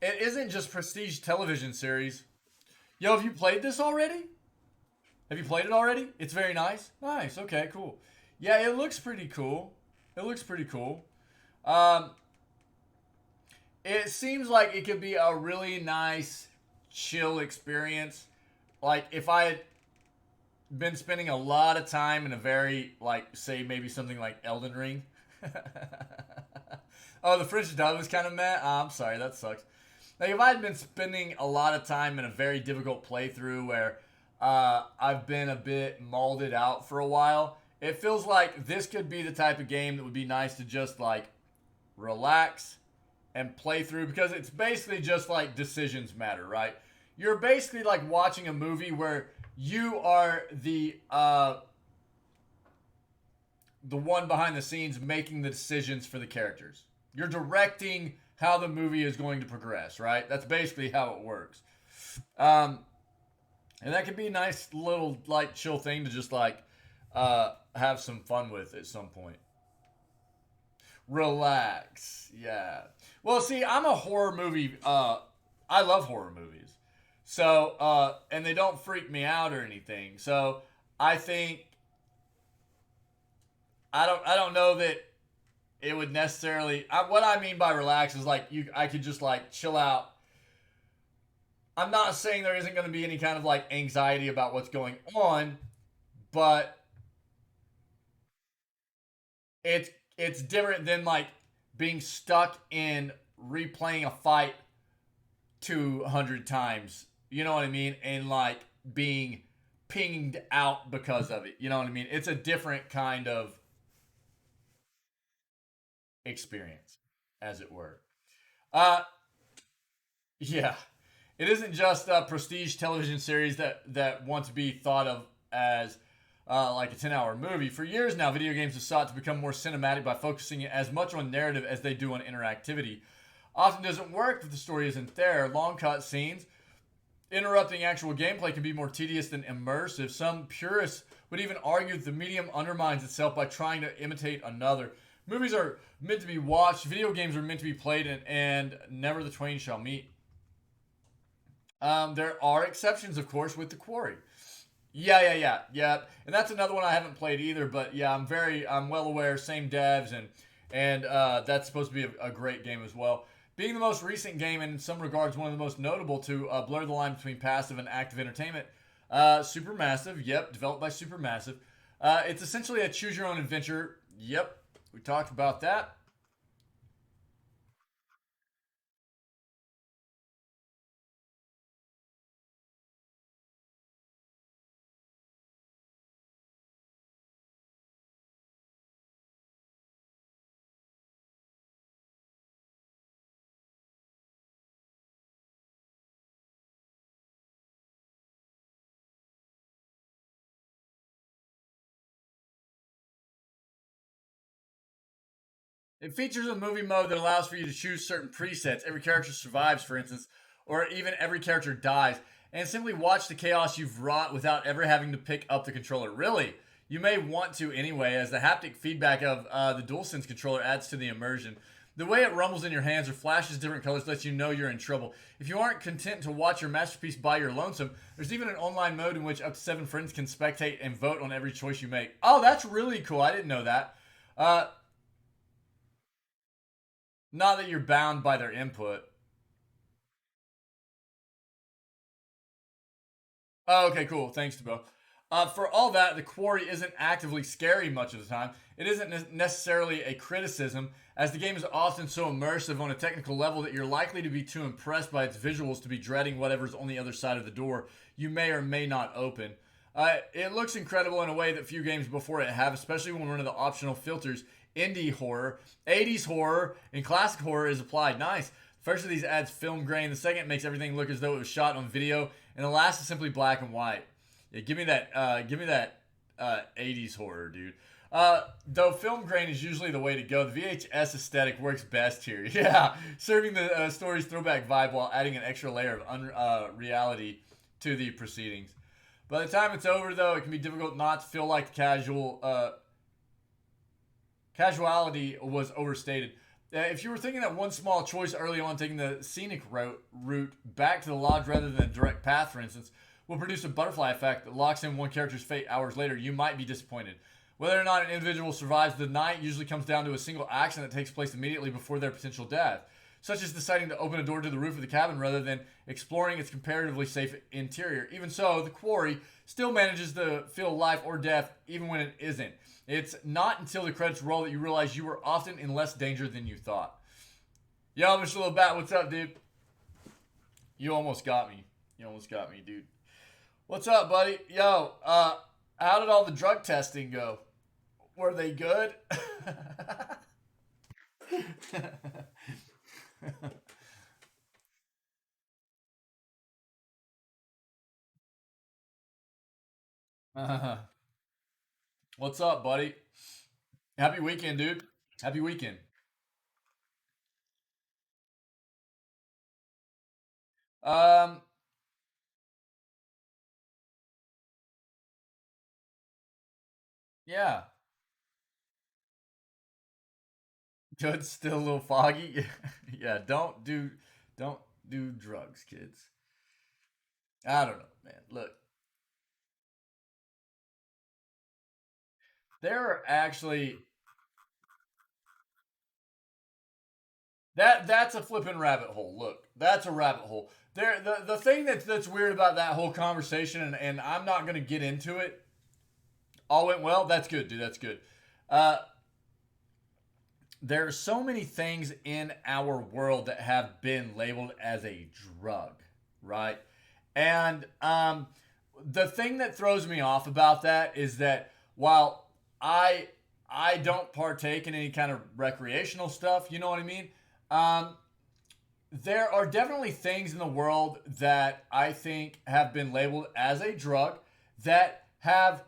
it isn't just prestige television series. Yo, have you played this already? Have you played it already? It's very nice. Nice. Okay, cool. Yeah, it looks pretty cool. It looks pretty cool. Um, it seems like it could be a really nice, chill experience. Like if I had been spending a lot of time in a very like say maybe something like Elden Ring. Oh, the French dub was kind of meh. Oh, I'm sorry, that sucks. Like if I had been spending a lot of time in a very difficult playthrough where I've been a bit molded out for a while, it feels like this could be the type of game that would be nice to just like relax and play through because it's basically just like decisions matter, right? You're basically like watching a movie where you are the one behind the scenes making the decisions for the characters. You're directing how the movie is going to progress, right? That's basically how it works. Um, and that could be a nice little like chill thing to just like have some fun with at some point. Relax, yeah. Well, see, I'm a horror movie. I love horror movies, so and they don't freak me out or anything. So I think I don't know that it would necessarily. What I mean by relax is like I could just like chill out. I'm not saying there isn't going to be any kind of like anxiety about what's going on, but it's it's different than like being stuck in replaying a fight 200 times. You know what I mean? And like being pinged out because of it. You know what I mean? It's a different kind of experience, as it were. Uh, yeah. It isn't just a prestige television series that want to be thought of as like a 10-hour movie. For years now, video games have sought to become more cinematic by focusing as much on narrative as they do on interactivity. Often doesn't work if the story isn't there. Long cut scenes interrupting actual gameplay can be more tedious than immersive. Some purists would even argue that the medium undermines itself by trying to imitate another. Movies are meant to be watched, video games are meant to be played, and never the twain shall meet. There are exceptions, of course, with The Quarry. Yeah. And that's another one I haven't played either, but yeah, I'm well aware. Same devs, and that's supposed to be a great game as well. Being the most recent game, and in some regards one of the most notable to blur the line between passive and active entertainment. Supermassive, yep, developed by Supermassive. It's essentially a choose your own adventure. Yep, we talked about that. It features a movie mode that allows for you to choose certain presets. Every character survives, for instance, or even every character dies, and simply watch the chaos you've wrought without ever having to pick up the controller. Really, you may want to anyway, as the haptic feedback of the DualSense controller adds to the immersion. The way it rumbles in your hands or flashes different colors lets you know you're in trouble. If you aren't content to watch your masterpiece by your lonesome, there's even an online mode in which up to 7 friends can spectate and vote on every choice you make. Oh, that's really cool. I didn't know that. Uh, Not that you're bound by their input. Oh, okay, cool. Thanks, Tabo. For all that, the quarry isn't actively scary much of the time. It isn't necessarily a criticism, as the game is often so immersive on a technical level that you're likely to be too impressed by its visuals to be dreading whatever's on the other side of the door you may or may not open. It looks incredible in a way that few games before it have, especially when one of the optional filters, indie horror, 80s horror, and classic horror is applied. Nice. The first of these adds film grain. The second makes everything look as though it was shot on video, and the last is simply black and white. Yeah, give me that. Give me that 80s horror, dude. Though film grain is usually the way to go, the VHS aesthetic works best here. Yeah, serving the story's throwback vibe while adding an extra layer of reality to the proceedings. By the time it's over, though, it can be difficult not to feel like the casuality was overstated. If you were thinking that one small choice early on, taking the scenic route back to the lodge rather than a direct path, for instance, will produce a butterfly effect that locks in one character's fate hours later, you might be disappointed. Whether or not an individual survives the night usually comes down to a single action that takes place immediately before their potential death, such as deciding to open a door to the roof of the cabin rather than exploring its comparatively safe interior. Even so, the quarry still manages to feel life or death even when it isn't. It's not until the credits roll that you realize you were often in less danger than you thought. Yo, Mr. Little Bat, what's up, dude? You almost got me. You almost got me, dude. What's up, buddy? Yo, how did all the drug testing go? Were they good? What's up, buddy? Happy weekend, dude. Happy weekend. Um, yeah. Good, still a little foggy. Yeah, don't do drugs, kids. I don't know, man. Look, there are actually that's a flipping rabbit hole. Look, that's a rabbit hole. The thing that's weird about that whole conversation, and I'm not gonna get into it. All went well. That's good, dude. That's good. Uh, there are so many things in our world that have been labeled as a drug, right? And the thing that throws me off about that is that while I I don't partake in any kind of recreational stuff, you know what I mean? Um, there are definitely things in the world that I think have been labeled as a drug that have,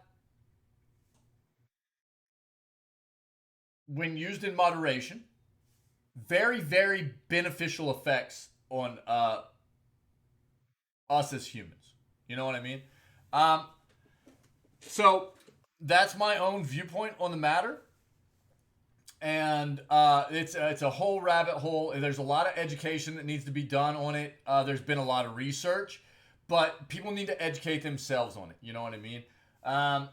when used in moderation, very, very beneficial effects on us as humans. You know what I mean? Um, so that's my own viewpoint on the matter, and it's a whole rabbit hole. There's a lot of education that needs to be done on it. There's been a lot of research, but people need to educate themselves on it. You know what I mean? Um,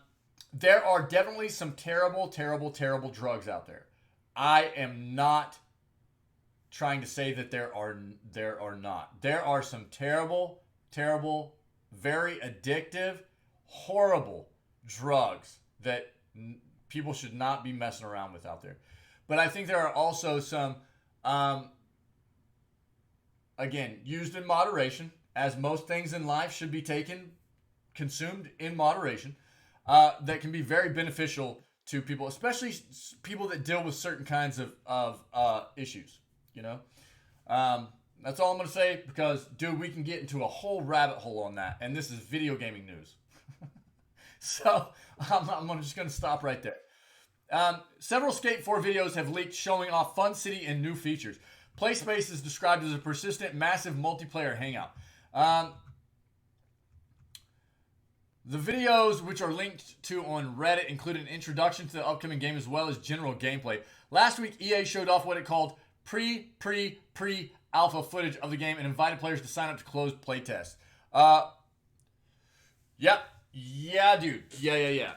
there are definitely some terrible, terrible, terrible drugs out there. I am not trying to say that there are not. There are some terrible, terrible, very addictive, horrible drugs that people should not be messing around with out there. But I think there are also some, um, again, used in moderation, as most things in life should be taken, consumed in moderation, that can be very beneficial to people, especially people that deal with certain kinds of issues. You know, that's all I'm gonna say because, dude, we can get into a whole rabbit hole on that, and this is video gaming news. So I'm just gonna stop right there. Several Skate 4 videos have leaked showing off Fun City and new features. PlaySpace is described as a persistent, massive multiplayer hangout. Um, the videos, which are linked to on Reddit, include an introduction to the upcoming game as well as general gameplay. Last week, EA showed off what it called pre alpha footage of the game and invited players to sign up to closed playtests. Yep. Yeah, dude. Yeah.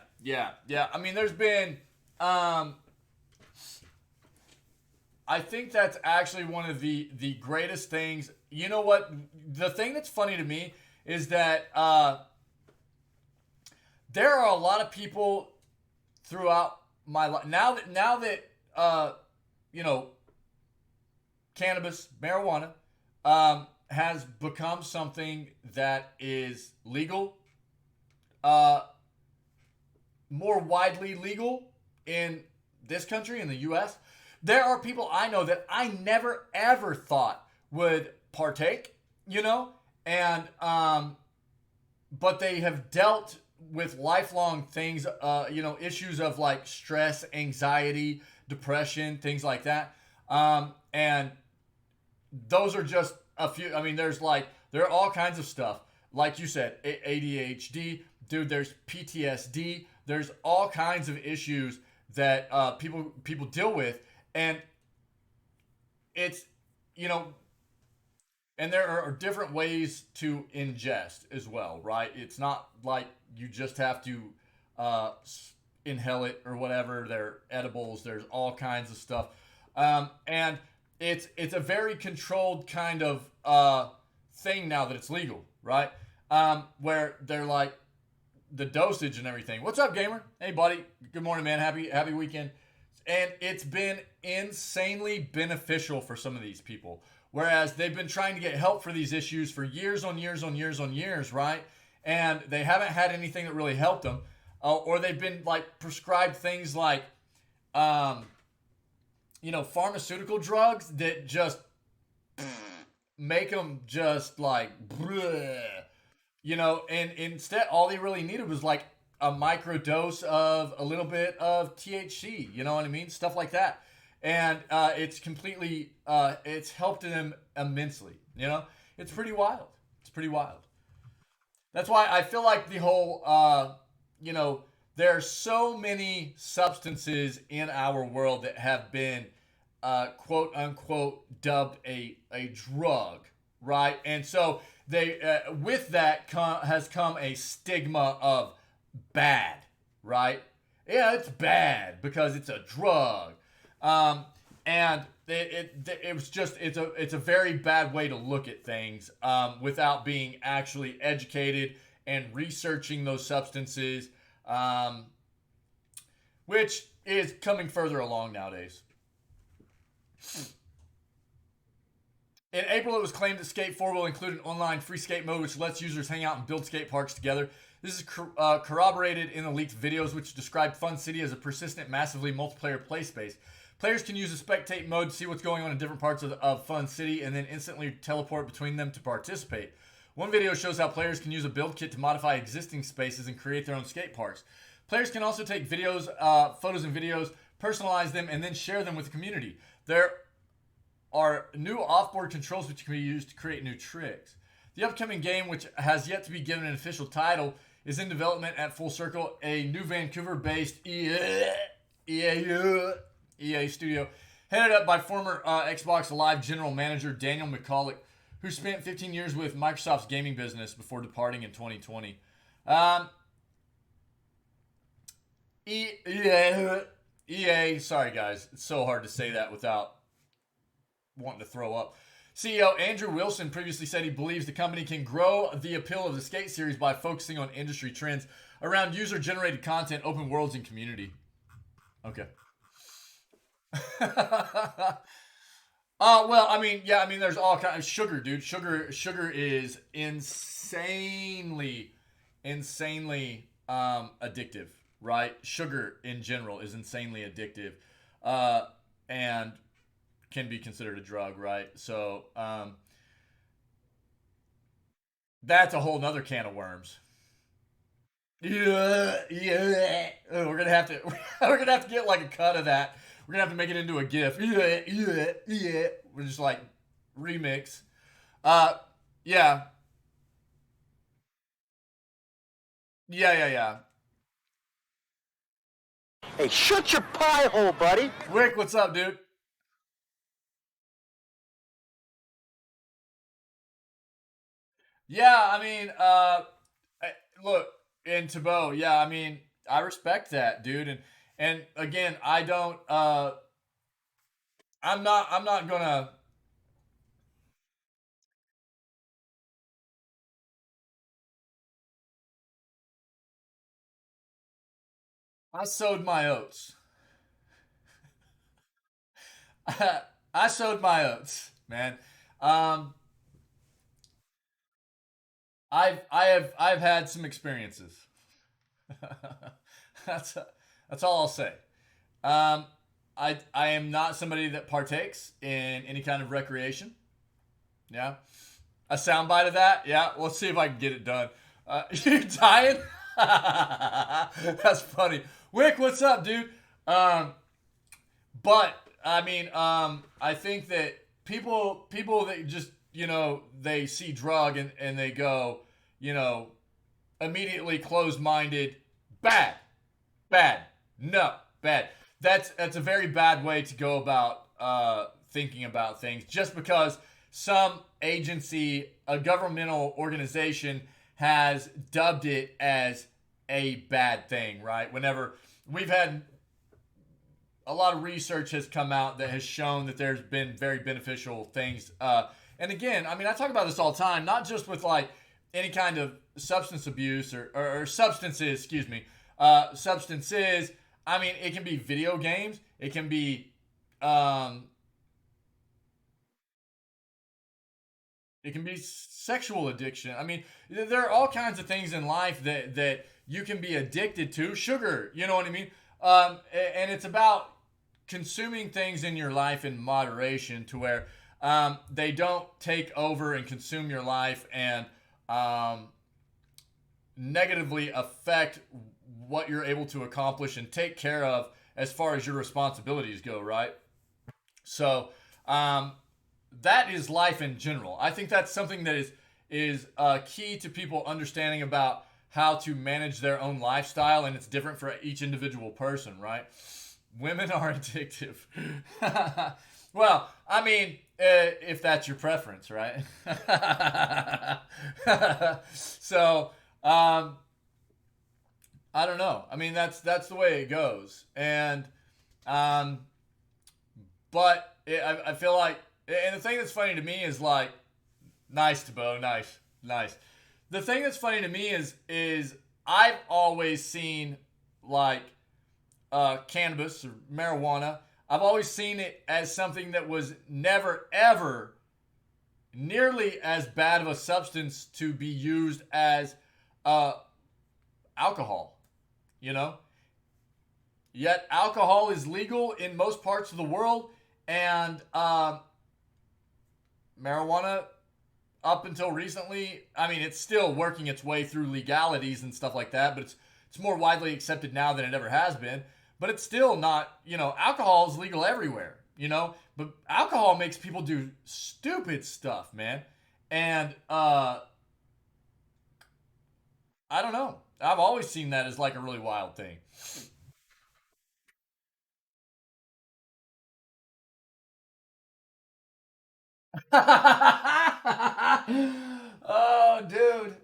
I mean, there's been, I think that's actually one of the greatest things. You know what? The thing that's funny to me is that, there are a lot of people throughout my life now that you know, cannabis, marijuana, has become something that is legal more widely legal in this country, in the US, there are people I know that I never ever thought would partake, you know, and but they have dealt with lifelong things, issues of like stress, anxiety, depression, things like that. And those are just a few. I mean, there are all kinds of stuff. Like you said, ADHD, dude. There's PTSD. There's all kinds of issues that people deal with, and it's you know, and there are different ways to ingest as well, right? It's not like you just have to uh, inhale it or whatever. There are edibles. There's all kinds of stuff, and it's a very controlled kind of thing now that it's legal, right? Where they're like the dosage and everything. What's up, gamer? Hey, buddy. Good morning, man. Happy weekend. And it's been insanely beneficial for some of these people. Whereas they've been trying to get help for these issues for years on years on years on years, right? And they haven't had anything that really helped them. Or they've been like prescribed things like, pharmaceutical drugs that just make them just like, bleh, and instead all they really needed was like a micro dose of a little bit of THC, you know what I mean? Stuff like that. And it's completely, it's helped them immensely, It's pretty wild. It's pretty wild. That's why I feel like the whole, there are so many substances in our world that have been, quote unquote, dubbed a drug, right? And so with that has come a stigma of bad, right? Yeah, it's bad because it's a drug, and it was just it's a very bad way to look at things without being actually educated and researching those substances, which is coming further along nowadays. In April, it was claimed that Skate 4 will include an online free skate mode which lets users hang out and build skate parks together. This is corroborated in the leaked videos, which describe Fun City as a persistent, massively multiplayer play space. Players can use the spectate mode to see what's going on in different parts of Fun City and then instantly teleport between them to participate. One video shows how players can use a build kit to modify existing spaces and create their own skate parks. Players can also take photos and videos, personalize them, and then share them with the community. There are new offboard controls which can be used to create new tricks. The upcoming game, which has yet to be given an official title, is in development at Full Circle, a new Vancouver-based EA studio, headed up by former Xbox Live general manager Daniel McCulloch, who spent 15 years with Microsoft's gaming business before departing in 2020. EA, sorry guys, it's so hard to say that without wanting to throw up. CEO Andrew Wilson previously said he believes the company can grow the appeal of the skate series by focusing on industry trends around user-generated content, open worlds, and community. Okay. There's all kinds of sugar, dude. Sugar is insanely addictive, right? Sugar in general is insanely addictive, and can be considered a drug, right? So that's a whole nother can of worms. Yeah. We're gonna have to get like a cut of that. We're gonna have to make it into a GIF. Yeah. We're just like remix. Yeah. Yeah. Hey, shut your pie hole, buddy. Rick, what's up, dude? Yeah, I mean, look, in Tabo, yeah, I mean, I respect that, dude, and again, I don't, I'm not gonna. I sowed my oats. I sowed my oats, man. Um, I've had some experiences. that's that's all I'll say. Um, I am not somebody that partakes in any kind of recreation. Yeah, a soundbite of that. Yeah, let's see if I can get it done. You're dying. That's funny. Wick, what's up, dude? Um, but I mean, I think that people that just they see drug and they go, you know, immediately closed minded, bad, bad, no, bad. That's a very bad way to go about thinking about things. Just because some agency, a governmental organization, has dubbed it as a bad thing, right? Whenever we've had a lot of research has come out that has shown that there's been very beneficial things. And again, I mean, I talk about this all the time, not just with like any kind of substance abuse or substances, excuse me, substances. I mean, it can be video games. It can be, um, it can be sexual addiction. I mean, there are all kinds of things in life that you can be addicted to. Sugar, you know what I mean? And it's about consuming things in your life in moderation to where they don't take over and consume your life and um, negatively affect what you're able to accomplish and take care of as far as your responsibilities go, right? So um, that is life in general. I think that's something that is key to people understanding about how to manage their own lifestyle, and it's different for each individual person, right? Women are addictive. Well, I mean, if that's your preference, right? So, I don't know. I mean, that's the way it goes, and um, I feel like, and the thing that's funny to me is like, nice to Bo, nice, nice. The thing that's funny to me is I've always seen like cannabis or marijuana. I've always seen it as something that was never ever nearly as bad of a substance to be used as uh, alcohol. You know, yet alcohol is legal in most parts of the world, and marijuana up until recently, I mean, it's still working its way through legalities and stuff like that, but it's more widely accepted now than it ever has been. But it's still not, alcohol is legal everywhere, but alcohol makes people do stupid stuff, man. And I don't know. I've always seen that as like a really wild thing. Oh, dude.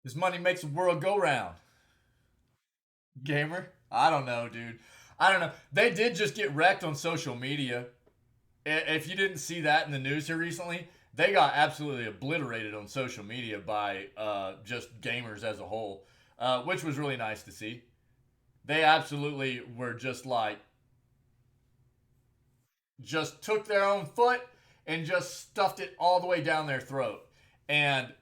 This money makes the world go round. Gamer? I don't know, dude. I don't know. They did just get wrecked on social media. If you didn't see that in the news here recently, they got absolutely obliterated on social media by just gamers as a whole, which was really nice to see. They absolutely were just like, just took their own foot and just stuffed it all the way down their throat. And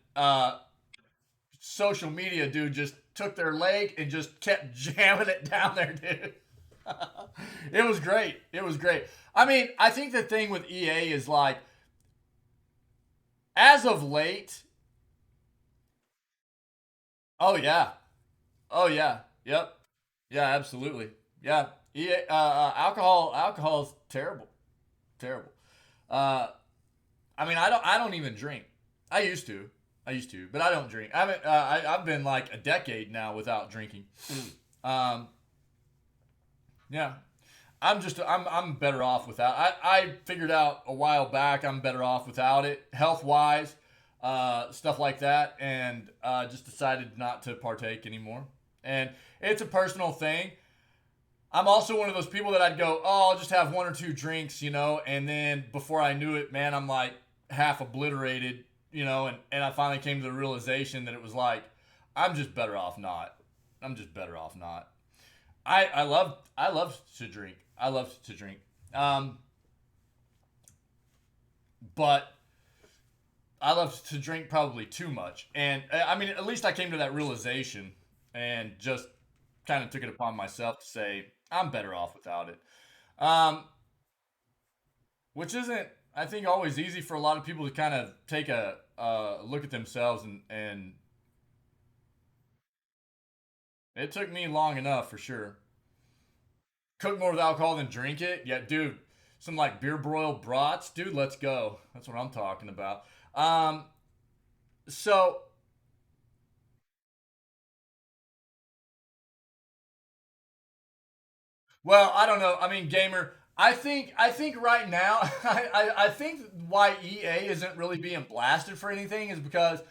social media dude just took their leg and just kept jamming it down there, dude. It was great. It was great. I mean, I think the thing with EA is like, as of late, oh yeah, oh yeah, yep, yeah, absolutely, yeah. EA, alcohol is terrible, terrible. Uh, I mean, I don't even drink. I used to, but I don't drink. I haven't. I've been like a decade now without drinking. Um, yeah, I'm better off without. I figured out a while back I'm better off without it, health wise, stuff like that, and just decided not to partake anymore. And it's a personal thing. I'm also one of those people that I'd go, oh, I'll just have one or two drinks, and then before I knew it, man, I'm like half obliterated, and I finally came to the realization that it was like, I'm just better off not. I'm just better off not. I love to drink. I love to drink. Um, but I love to drink probably too much. And I mean, at least I came to that realization and just kind of took it upon myself to say I'm better off without it. Um, which isn't, I think, always easy for a lot of people to kind of take a look at themselves, and it took me long enough for sure. Cook more with alcohol than drink it. Yeah, dude. Some like beer broiled brats, dude. Let's go. That's what I'm talking about. Um, so well, I don't know. I mean, gamer. I think right now, I think why EA isn't really being blasted for anything is because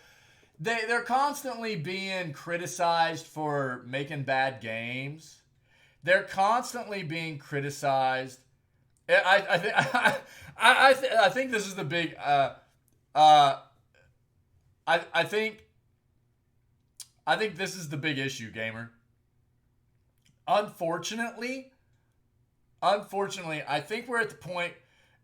they're constantly being criticized for making bad games. They're constantly being criticized. I think I think this is the big. Uh, I think this is the big issue, gamer. Unfortunately, unfortunately, I think we're at the point.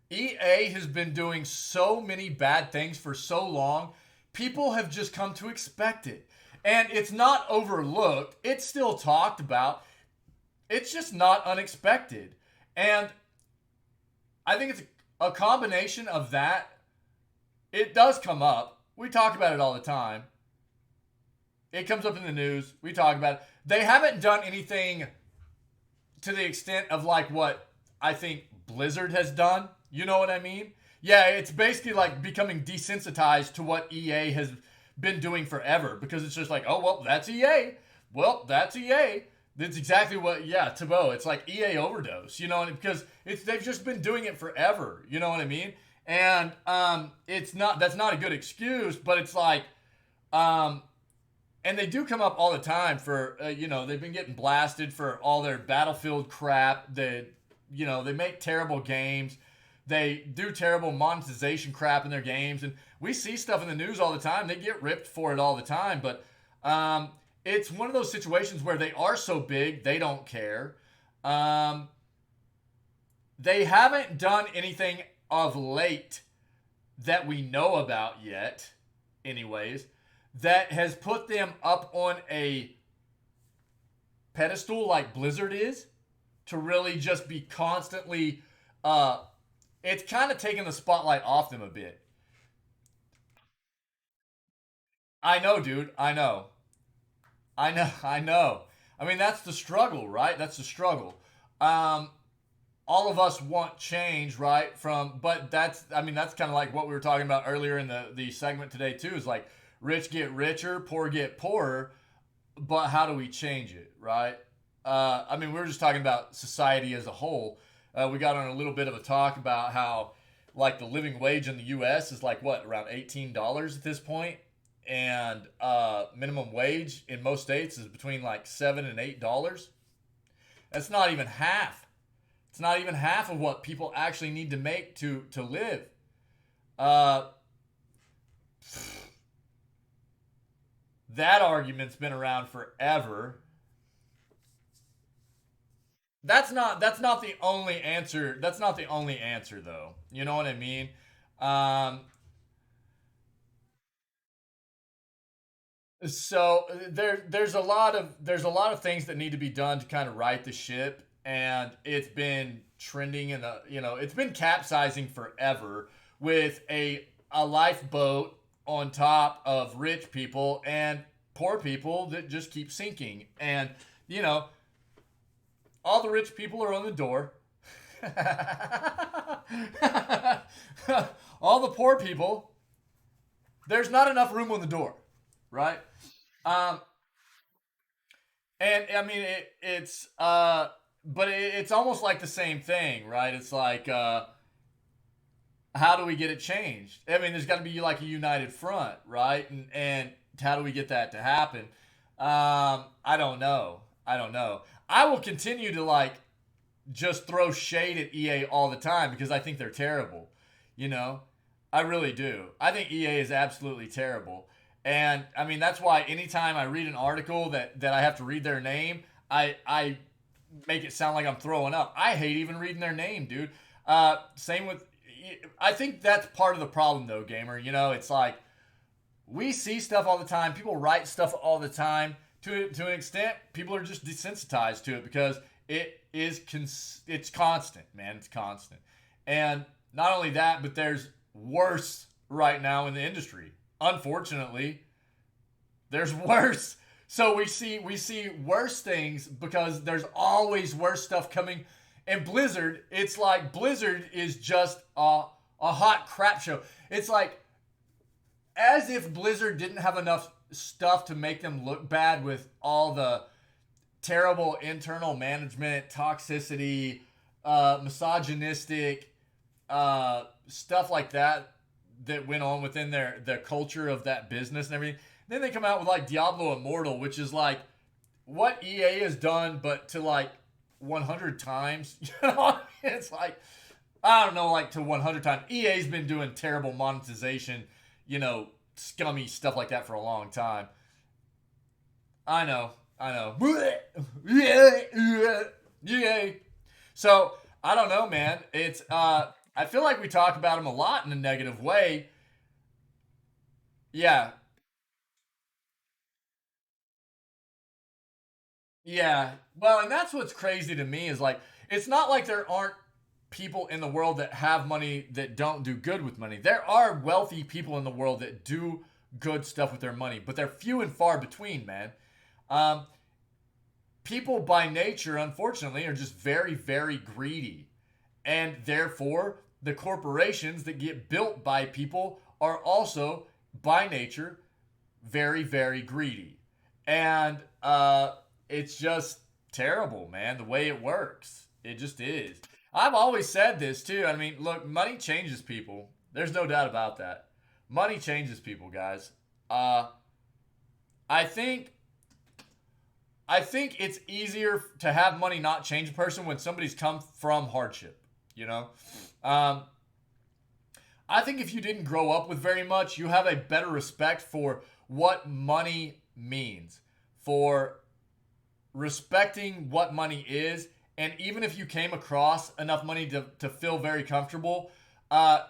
EA has been doing so many bad things for so long, people have just come to expect it. And it's not overlooked, it's still talked about. It's just not unexpected. And I think it's a combination of that. It does come up. We talk about it all the time. It comes up in the news. We talk about it. They haven't done anything to the extent of like what I think Blizzard has done. You know what I mean? Yeah, it's basically like becoming desensitized to what EA has been doing forever because it's just like, oh, well, that's EA. Well, that's EA. That's exactly what, yeah, Tabo. It's like EA overdose, you know, because they've just been doing it forever. You know what I mean? And it's not that's not a good excuse, but it's like, um, and they do come up all the time for they've been getting blasted for all their Battlefield crap. They make terrible games. They do terrible monetization crap in their games, and we see stuff in the news all the time. They get ripped for it all the time, but it's one of those situations where they are so big they don't care. Um, they haven't done anything of late that we know about yet, anyways, that has put them up on a pedestal like Blizzard is to really just be constantly. It's kind of taking the spotlight off them a bit. I know, dude. I know. I know. I know. I mean, that's the struggle, right? That's the struggle. Um, all of us want change, right? But I mean, that's kind of like what we were talking about earlier in the segment today too. Is like rich get richer, poor get poorer. But how do we change it, right? I mean, we were just talking about society as a whole. We got on a little bit of a talk about how, like, the living wage in the U.S. is like what, around $18 at this point, and minimum wage in most states is between like $7 and $8. That's not even half. It's not even half of what people actually need to make to live. Uh, that argument's been around forever. That's not the only answer. That's not the only answer though. You know what I mean? Um, so there's a lot of things that need to be done to kind of right the ship, and it's been trending in it's been capsizing forever with a lifeboat on top of rich people and poor people that just keep sinking, and you know all the rich people are on the door. All the poor people, there's not enough room on the door, right? Um, and I mean, but it's almost like the same thing, right? It's like, how do we get it changed? I mean, there's got to be like a united front, right? And how do we get that to happen? I don't know. I don't know. I will continue to like just throw shade at EA all the time because I think they're terrible. You know, I really do. I think EA is absolutely terrible. And I mean, that's why anytime I read an article that I have to read their name, I make it sound like I'm throwing up. I hate even reading their name, dude. Same with, I think that's part of the problem, though, gamer. It's like we see stuff all the time. People write stuff all the time. To an extent, people are just desensitized to it because it's constant, man. It's constant. And not only that, but there's worse right now in the industry. Unfortunately, there's worse. So we see worse things because there's always worse stuff coming. And Blizzard, it's like Blizzard is just a hot crap show. It's like as if Blizzard didn't have enough stuff to make them look bad with all the terrible internal management, toxicity, misogynistic stuff like that went on within their culture of that business and everything. Then they come out with like Diablo Immortal, which is like what EA has done, but to like 100 times. It's like I don't know, like to 100 times. EA's been doing terrible monetization, scummy stuff like that for a long time. I know. Yeah. So I don't know, man. It's I feel like we talk about him a lot in a negative way. Yeah, yeah. Well, and that's what's crazy to me is like it's not like there aren't people in the world that have money that don't do good with money. There are wealthy people in the world that do good stuff with their money, but they're few and far between, man. Um, People by nature, unfortunately, are just very, very greedy. And therefore, the corporations that get built by people are also, by nature, very, very greedy. And it's just terrible, man, the way it works. It just is. I've always said this, too. I mean, look, money changes people. There's no doubt about that. Money changes people, guys. Uh, I think I think it's easier to have money not change a person when somebody's come from hardship. You know, um, I think if you didn't grow up with very much, you have a better respect for what money means, for respecting what money is, and even if you came across enough money to feel very comfortable, uh,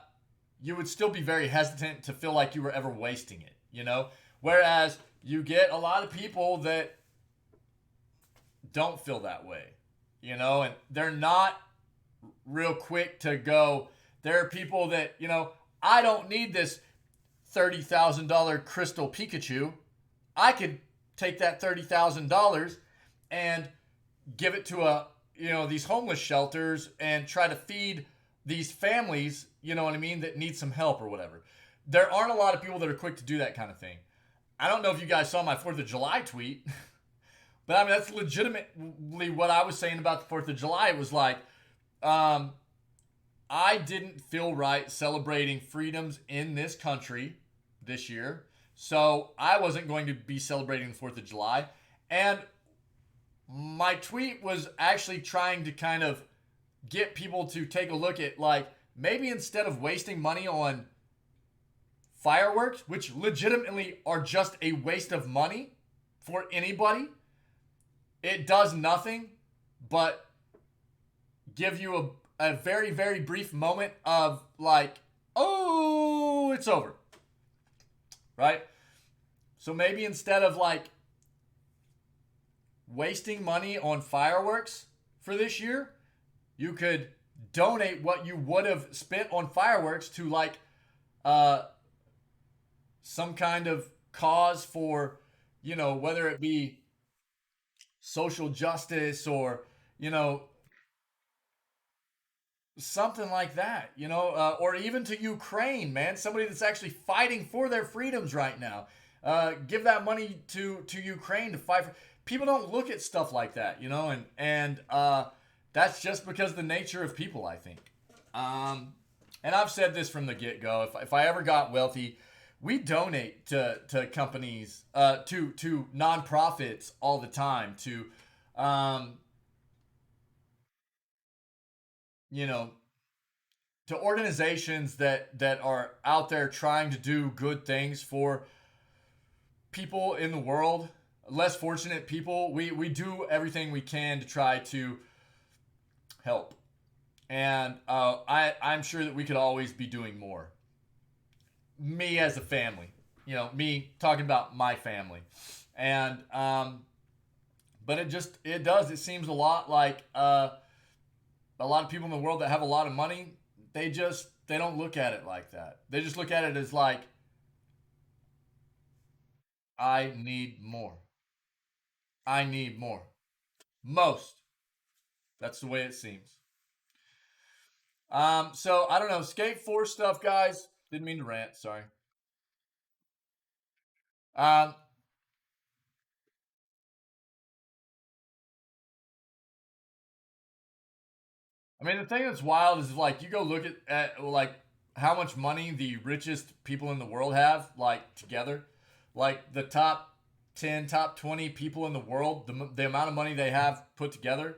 you would still be very hesitant to feel like you were ever wasting it. You know, whereas you get a lot of people that don't feel that way, and they're not real quick to go. There are people that, I don't need this $30,000 crystal Pikachu. I could take that $30,000 and give it to these homeless shelters and try to feed these families, you know what I mean, that need some help or whatever. There aren't a lot of people that are quick to do that kind of thing. I don't know if you guys saw my 4th of July tweet. But I mean, that's legitimately what I was saying about the 4th of July. It was like, I didn't feel right celebrating freedoms in this country this year. So I wasn't going to be celebrating the 4th of July. And my tweet was actually trying to kind of get people to take a look at, like, maybe instead of wasting money on fireworks, which legitimately are just a waste of money for anybody, it does nothing but give you a very, very brief moment of like, oh, it's over. Right? So maybe instead of like wasting money on fireworks for this year, you could donate what you would have spent on fireworks to like some kind of cause for, whether it be social justice or, you know, something like that, or even to Ukraine, man, somebody that's actually fighting for their freedoms right now. Give that money to Ukraine to fight for. People don't look at stuff like that, and that's just because of the nature of people, I think. And I've said this from the get go. If I ever got wealthy, we donate to companies, to nonprofits all the time, to um, you know to organizations that are out there trying to do good things for people in the world, less fortunate people. We do everything we can to try to help. and I'm sure that we could always be doing more. Me as a family, me talking about my family, and but it does. It seems a lot like a lot of people in the world that have a lot of money. They don't look at it like that. They just look at it as like I need more. I need more. Most. That's the way it seems. So I don't know. Skate 4 stuff, guys. Didn't mean to rant. Sorry. Um, I mean, the thing that's wild is like you go look at like how much money the richest people in the world have, like together, like the top 10, top 20 people in the world, the amount of money they have put together.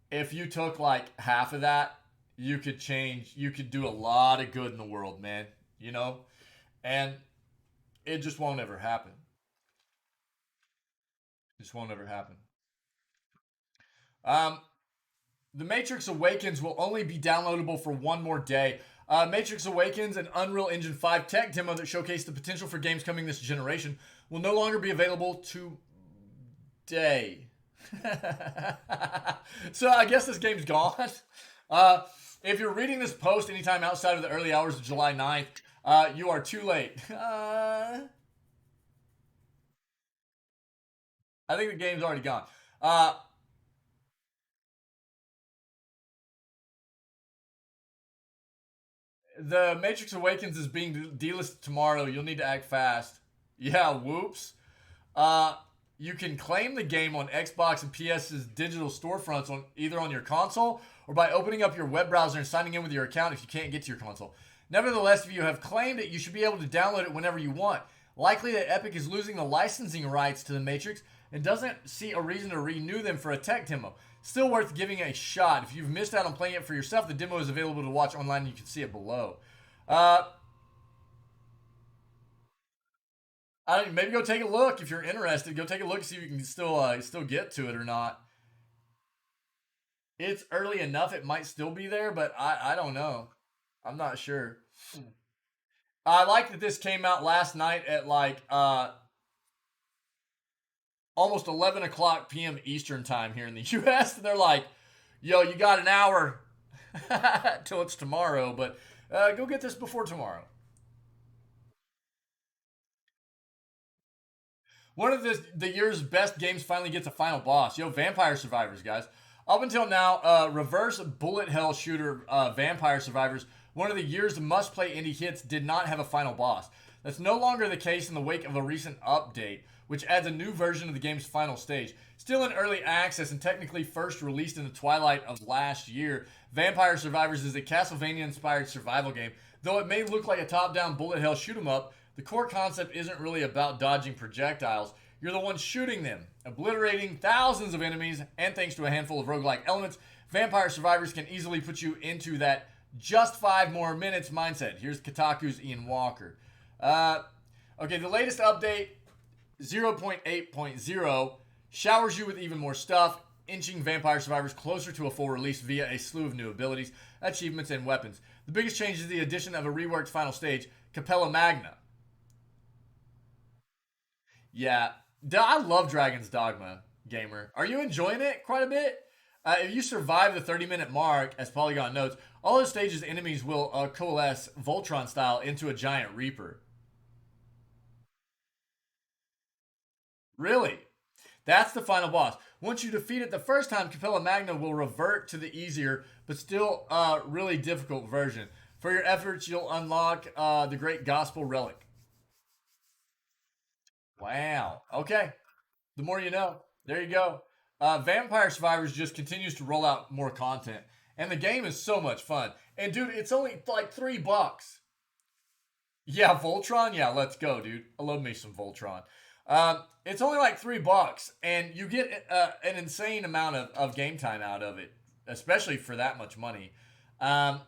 If you took like half of that, you could do a lot of good in the world, man. You know, and it just won't ever happen. It just won't ever happen. Um, The Matrix Awakens will only be downloadable for one more day. Matrix Awakens, an Unreal Engine 5 tech demo that showcased the potential for games coming this generation, will no longer be available today. So I guess this game's gone. Uh, if you're reading this post anytime outside of the early hours of July 9th, you are too late. I think the game's already gone. Uh, the Matrix Awakens is being delisted tomorrow. You'll need to act fast. Yeah, whoops. Uh, you can claim the game on Xbox and PS's digital storefronts on either on your console or by opening up your web browser and signing in with your account if you can't get to your console. Nevertheless, if you have claimed it, you should be able to download it whenever you want. Likely that Epic is losing the licensing rights to the Matrix and doesn't see a reason to renew them for a tech demo. Still worth giving a shot. If you've missed out on playing it for yourself, the demo is available to watch online and you can see it below. Uh, I don't, maybe go take a look if you're interested. Go take a look, see if you can still get to it or not. It's early enough; it might still be there, but I don't know. I'm not sure. I like that this came out last night at like almost 11 o'clock p.m. Eastern time here in the U.S. And they're like, "Yo, you got an hour till it's tomorrow, but go get this before tomorrow." One of the year's best games finally gets a final boss. Yo, Vampire Survivors, guys. Up until now, reverse bullet hell shooter Vampire Survivors, one of the year's must play indie hits, did not have a final boss. That's no longer the case in the wake of a recent update, which adds a new version of the game's final stage. Still in early access and technically first released in the twilight of last year, Vampire Survivors is a Castlevania inspired survival game. Though it may look like a top down bullet hell shoot 'em up, the core concept isn't really about dodging projectiles. You're the one shooting them, obliterating thousands of enemies, and thanks to a handful of roguelike elements, Vampire Survivors can easily put you into that just 5 more minutes mindset. Here's Kotaku's Ian Walker. Okay, the latest update, 0.8.0, showers you with even more stuff, inching Vampire Survivors closer to a full release via a slew of new abilities, achievements, and weapons. The biggest change is the addition of a reworked final stage, Capella Magna. Yeah, I love Dragon's Dogma, gamer. Are you enjoying it quite a bit? If you survive the 30-minute mark, as Polygon notes, all those stages' enemies will coalesce Voltron style into a giant Reaper. Really? That's the final boss. Once you defeat it the first time, Capella Magna will revert to the easier, but still really difficult version. For your efforts, you'll unlock the Great Gospel Relic. Wow. Okay. The more you know. There you go. Vampire Survivors just continues to roll out more content, and the game is so much fun. And dude, it's only like $3. Yeah, Voltron. Yeah, let's go, dude. I love me some Voltron. It's only like $3, and you get an insane amount of game time out of it, especially for that much money. Um,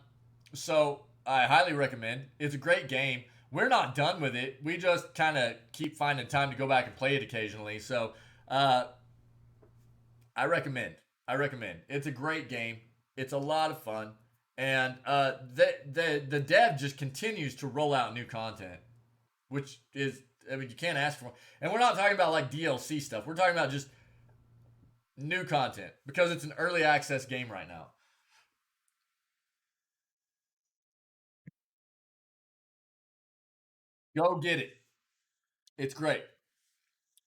so I highly recommend. It's a great game. We're not done with it. We just kind of keep finding time to go back and play it occasionally. So uh, I recommend. I recommend. It's a great game. It's a lot of fun, and the dev just continues to roll out new content, which is, I mean, you can't ask for more. And we're not talking about like DLC stuff. We're talking about just new content because it's an early access game right now. Go get it. It's great.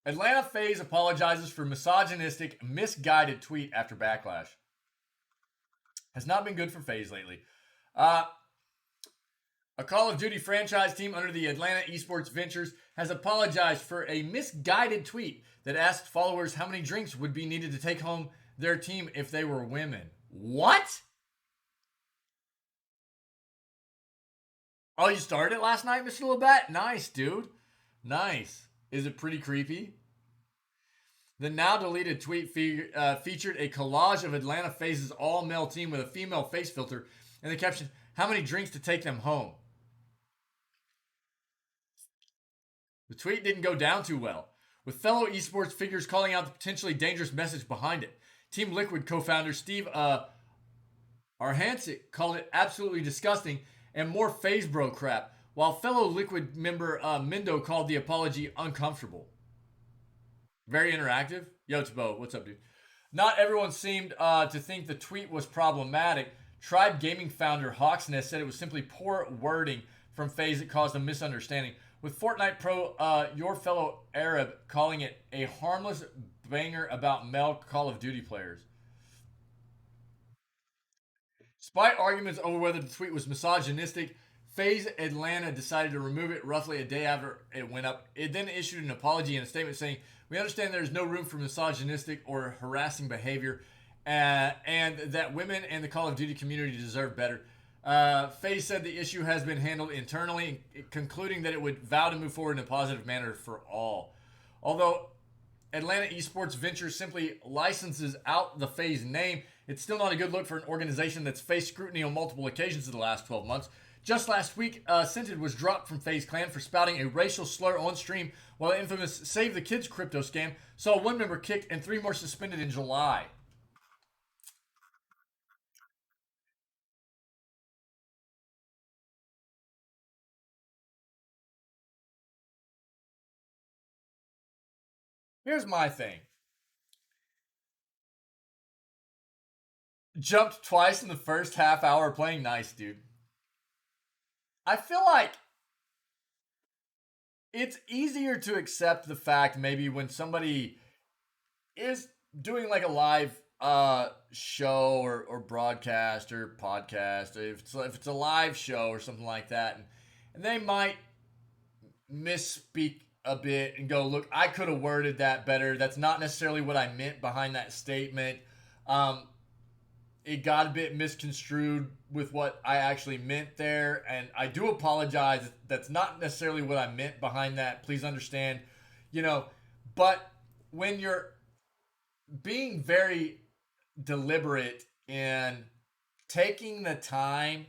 Atlanta FaZe apologizes for misogynistic, misguided tweet after backlash. Has not been good for FaZe lately. Uh, a Call of Duty franchise team under the Atlanta Esports Ventures has apologized for a misguided tweet that asked followers how many drinks would be needed to take home their team if they were women. What? Oh, you started it last night, Mr. Labatt? Nice, dude. Nice. Is it pretty creepy? The now deleted tweet featured a collage of Atlanta FaZe's all male team with a female face filter and the caption, "How many drinks to take them home?" The tweet didn't go down too well, with fellow esports figures calling out the potentially dangerous message behind it. Team Liquid co founder Steve Arhancic called it absolutely disgusting and more FaZe bro crap, while fellow Liquid member Mendo called the apology uncomfortable. Very interactive. Yo, it's Bo. What's up, dude? Not everyone seemed to think the tweet was problematic. Tribe Gaming founder Hawksnest said it was simply poor wording from FaZe that caused a misunderstanding, with Fortnite pro Your Fellow Arab calling it a harmless banger about male Call of Duty players. Despite arguments over whether the tweet was misogynistic, FaZe Atlanta decided to remove it roughly a day after it went up. It then issued an apology and a statement saying, "We understand there is no room for misogynistic or harassing behavior, and that women and the Call of Duty community deserve better." FaZe said the issue has been handled internally, concluding that it would vow to move forward in a positive manner for all. Although Atlanta Esports Ventures simply licenses out the FaZe name, it's still not a good look for an organization that's faced scrutiny on multiple occasions in the last 12 months. Just last week, Scented was dropped from FaZe Clan for spouting a racial slur on stream, while the infamous Save the Kids crypto scam saw one member kicked and 3 more suspended in July. Here's my thing. Jumped twice in the first half hour playing nice, dude. I feel like it's easier to accept the fact maybe when somebody is doing like a live show or broadcast or podcast, if it's a live show or something like that, and they might misspeak a bit and go, "Look, I could have worded that better. That's not necessarily what I meant behind that statement. It got a bit misconstrued with what I actually meant there, and I do apologize. That's not necessarily what I meant behind that. Please understand, you know." But when you're being very deliberate in taking the time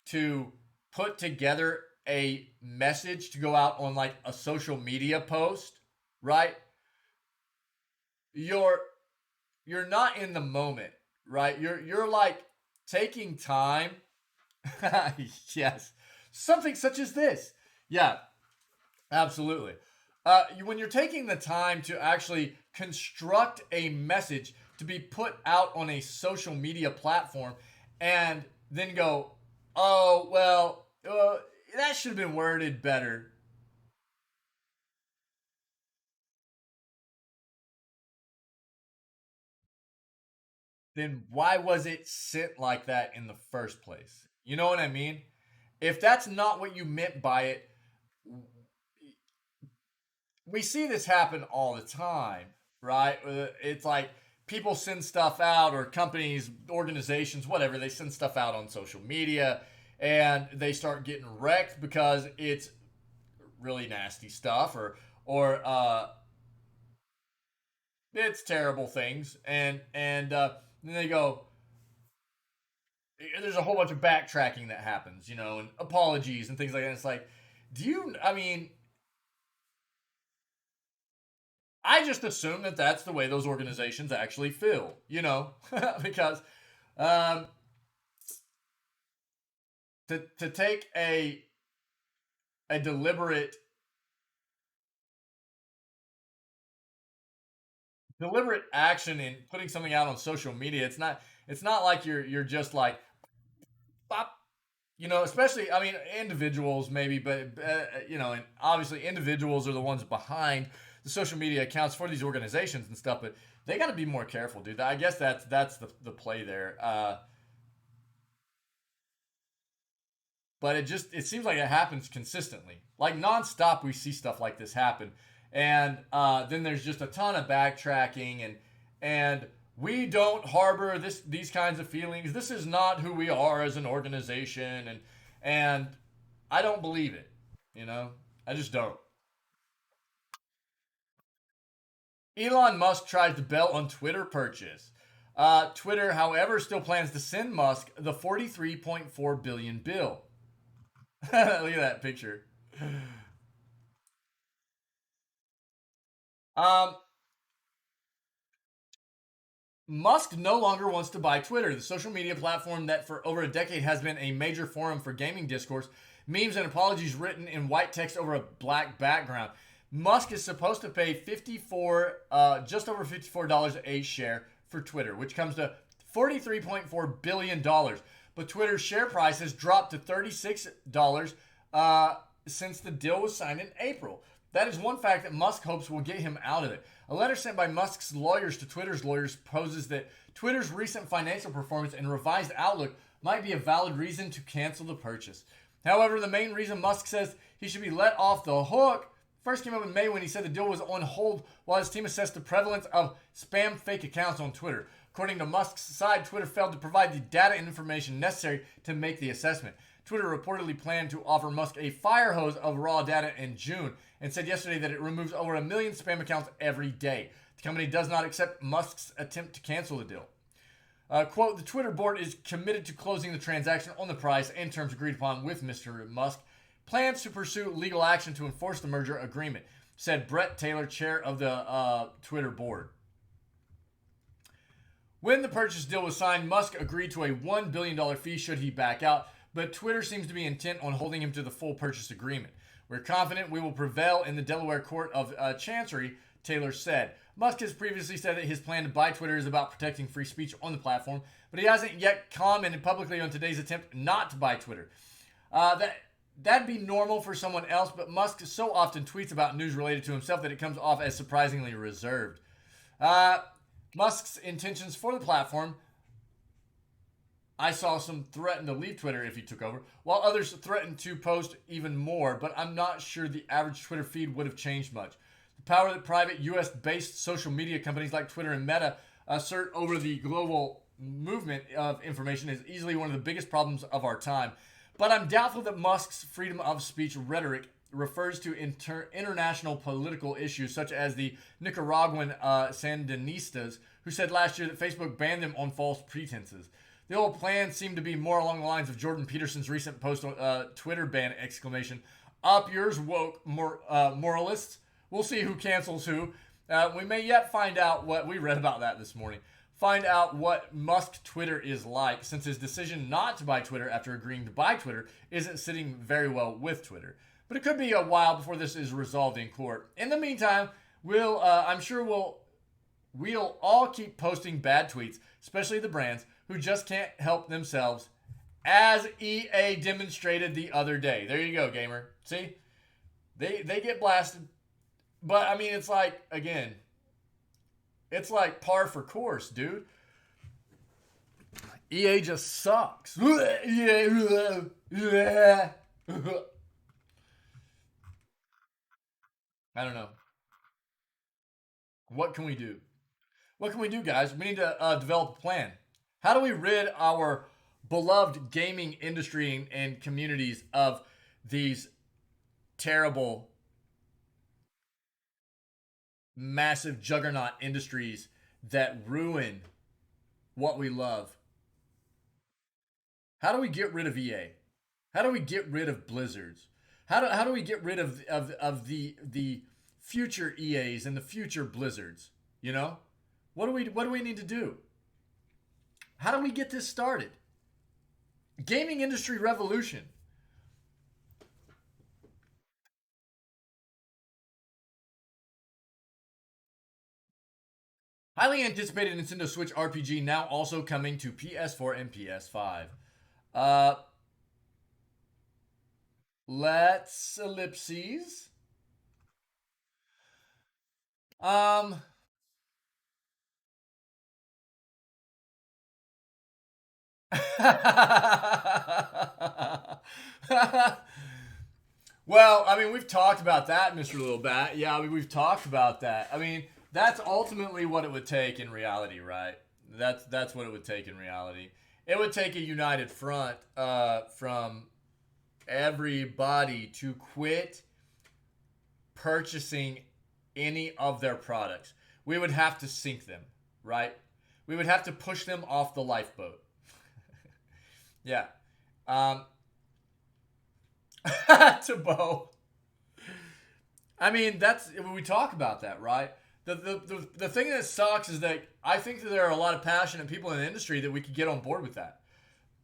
to put together a message to go out on like a social media post, right? You're not in the moment, right? You're like taking time. Yes. Something such as this. Yeah, absolutely. When you're taking the time to actually construct a message to be put out on a social media platform and then go, "Oh, well, that should have been worded better." Then why was it sent like that in the first place? You know what I mean? If that's not what you meant by it, we see this happen all the time, right? It's like people send stuff out, or companies, organizations, whatever, they send stuff out on social media and they start getting wrecked because it's really nasty stuff, or it's terrible things, and then they go, there's a whole bunch of backtracking that happens, and apologies and things like that. It's like, I mean, I just assume that that's the way those organizations actually feel, because to take a deliberate action in putting something out on social media. It's not like you're just like bop, especially, I mean, individuals maybe, but and obviously individuals are the ones behind the social media accounts for these organizations and stuff, but they got to be more careful, dude. I guess that's the play there. But it seems like it happens consistently, like nonstop. We see stuff like this happen, and then there's just a ton of backtracking, and we don't harbor these kinds of feelings. This is not who we are as an organization, and I don't believe it. I just don't. Elon Musk tried to bail on Twitter purchase. Twitter, however, still plans to send Musk the 43.4 billion bill. Look at that picture. Um, Musk no longer wants to buy Twitter, the social media platform that for over a decade has been a major forum for gaming discourse, memes, and apologies written in white text over a black background. Musk is supposed to pay just over $54 a share for Twitter, which comes to $43.4 billion. But Twitter's share price has dropped to $36 since the deal was signed in April. That is one fact that Musk hopes will get him out of it. A letter sent by Musk's lawyers to Twitter's lawyers poses that Twitter's recent financial performance and revised outlook might be a valid reason to cancel the purchase. However, the main reason Musk says he should be let off the hook first came up in May when he said the deal was on hold while his team assessed the prevalence of spam fake accounts on Twitter. According to Musk's side, Twitter failed to provide the data and information necessary to make the assessment. Twitter reportedly planned to offer Musk a fire hose of raw data in June and said yesterday that it removes over 1 million spam accounts every day. The company does not accept Musk's attempt to cancel the deal. Quote, the Twitter board is committed to closing the transaction on the price and terms agreed upon with Mr. Musk. Plans to pursue legal action to enforce the merger agreement, said Brett Taylor, chair of the Twitter board. When the purchase deal was signed, Musk agreed to a $1 billion fee should he back out, but Twitter seems to be intent on holding him to the full purchase agreement. We're confident we will prevail in the Delaware Court of Chancery, Taylor said. Musk has previously said that his plan to buy Twitter is about protecting free speech on the platform, but he hasn't yet commented publicly on today's attempt not to buy Twitter. That'd be normal for someone else, but Musk so often tweets about news related to himself that it comes off as surprisingly reserved. Musk's intentions for the platform, I saw some threaten to leave Twitter if he took over, while others threatened to post even more, but I'm not sure the average Twitter feed would have changed much. The power that private US-based social media companies like Twitter and Meta assert over the global movement of information is easily one of the biggest problems of our time. But I'm doubtful that Musk's freedom of speech rhetoric refers to international political issues such as the Nicaraguan Sandinistas, who said last year that Facebook banned them on false pretenses. The old plan seemed to be more along the lines of Jordan Peterson's recent post on Twitter ban exclamation, "Up yours, woke moralists. We'll see who cancels who." We may yet find out what we read about that this morning. Find out what Musk Twitter is like, since his decision not to buy Twitter after agreeing to buy Twitter isn't sitting very well with Twitter. But it could be a while before this is resolved in court. In the meantime, I'm sure we'll all keep posting bad tweets, especially the brands who just can't help themselves, as EA demonstrated the other day. There you go, gamer. See? They get blasted. But, I mean, it's like, again, it's like par for course, dude. EA just sucks. I don't know. What can we do? What can we do, guys? We need to develop a plan. How do we rid our beloved gaming industry and communities of these terrible, massive juggernaut industries that ruin what we love? How do we get rid of EA? How do we get rid of Blizzards? How do we get rid of the future EAs and the future Blizzards? You know, what do we need to do? How do we get this started? Gaming industry revolution. Highly anticipated Nintendo Switch RPG now also coming to PS4 and PS5. Uh, let's ellipses. Um, well, I mean, we've talked about that, Mr. Little Bat. Yeah, I mean, we've talked about that. I mean, that's ultimately what it would take in reality, right? That's what it would take in reality. It would take a united front from everybody to quit purchasing any of their products. We would have to sink them, right? We would have to push them off the lifeboat. Yeah. Um, to Bo. I mean, that's when we talk about that, right? The thing that sucks is that I think that there are a lot of passionate people in the industry that we could get on board with that,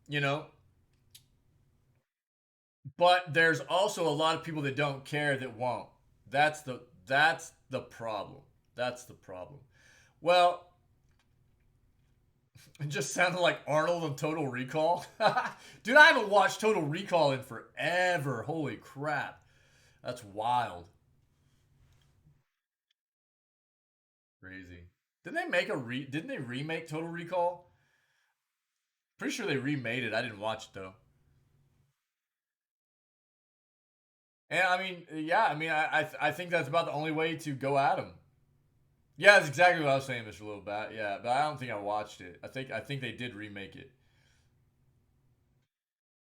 you know. But there's also a lot of people that don't care that won't. That's the problem. That's the problem. Well, it just sounded like Arnold on Total Recall. Dude, I haven't watched Total Recall in forever. Holy crap. That's wild. Crazy. Didn't they remake Total Recall? Pretty sure they remade it. I didn't watch it though. And I mean, yeah, I mean, I think that's about the only way to go at them. Yeah, that's exactly what I was saying, Mr. Little Bat. Yeah, but I don't think I watched it. I think they did remake it.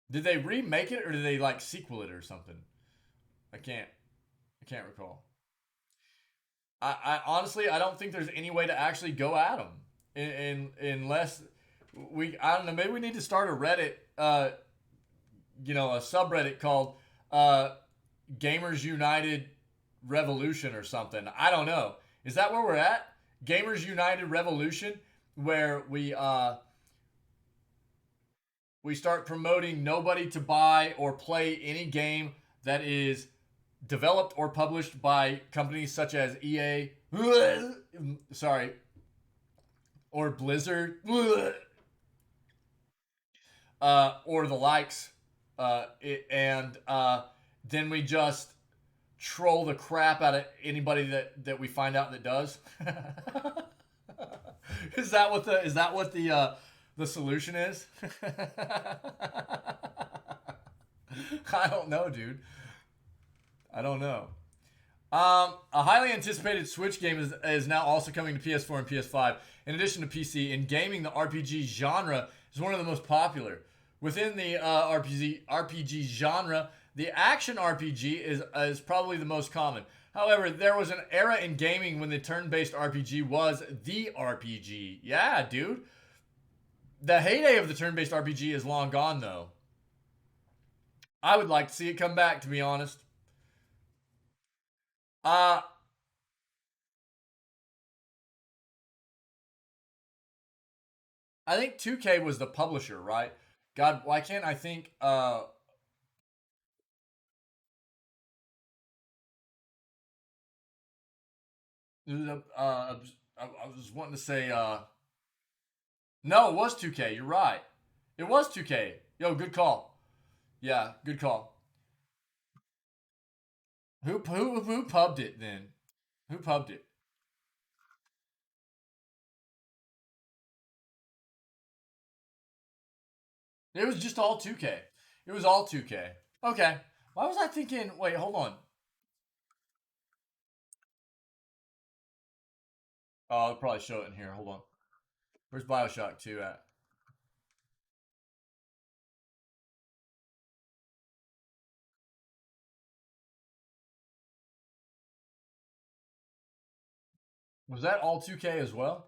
Did they remake it or did they like sequel it or something? I can't I can't recall. I honestly I don't think there's any way to actually go at them unless we I don't know, maybe we need to start a Reddit a subreddit called uh Gamers United Revolution or something. I don't know. Is that where we're at? Gamers United Revolution, where we start promoting nobody to buy or play any game that is developed or published by companies such as EA, sorry, or Blizzard, or the likes, and then we just troll the crap out of anybody that we find out that does. Is that what the solution is? I don't know, dude. I don't know. A highly anticipated Switch game is now also coming to PS4 and PS5. In addition to PC, in gaming, the RPG genre is one of the most popular. Within the RPG genre, the action RPG is probably the most common. However, there was an era in gaming when the turn-based RPG was the RPG. Yeah, dude. The heyday of the turn-based RPG is long gone, though. I would like to see it come back, to be honest. Uh, I think 2K was the publisher, right? God, why can't I think? I was wanting to say. No, it was 2K. You're right. It was 2K. Yo, good call. Yeah, good call. Who pubbed it then? Who pubbed it? It was just all 2K. It was all 2K. Okay. Why was I thinking? Wait, hold on. Oh, I'll probably show it in here. Hold on. Where's Bioshock 2 at? Was that all 2K as well?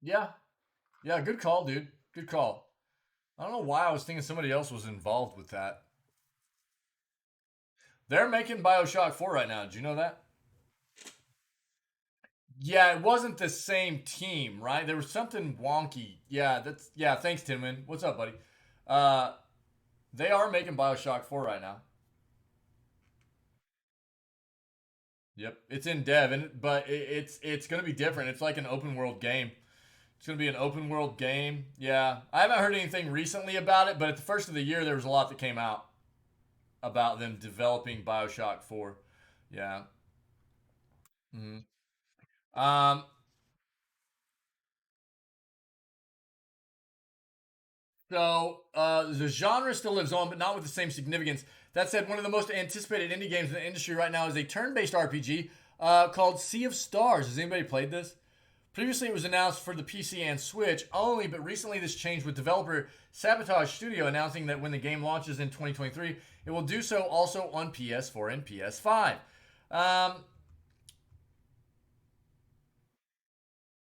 Yeah. Yeah, good call, dude. Good call. I don't know why I was thinking somebody else was involved with that. They're making Bioshock 4 right now. Did you know that? Yeah, it wasn't the same team, right? There was something wonky. Yeah. Thanks, Tinwin. What's up, buddy? Uh, they are making Bioshock 4 right now. Yep, it's in dev, but it's gonna be different. It's like an open world game. It's gonna be an open world game. Yeah, I haven't heard anything recently about it, but at the first of the year, there was a lot that came out about them developing Bioshock 4. Yeah. hmm Um, the genre still lives on, but not with the same significance. That said, one of the most anticipated indie games in the industry right now is a turn-based RPG called Sea of Stars. Has anybody played this? Previously, it was announced for the PC and Switch only, but recently this changed with developer Sabotage Studio announcing that when the game launches in 2023, it will do so also on PS4 and PS5. Um,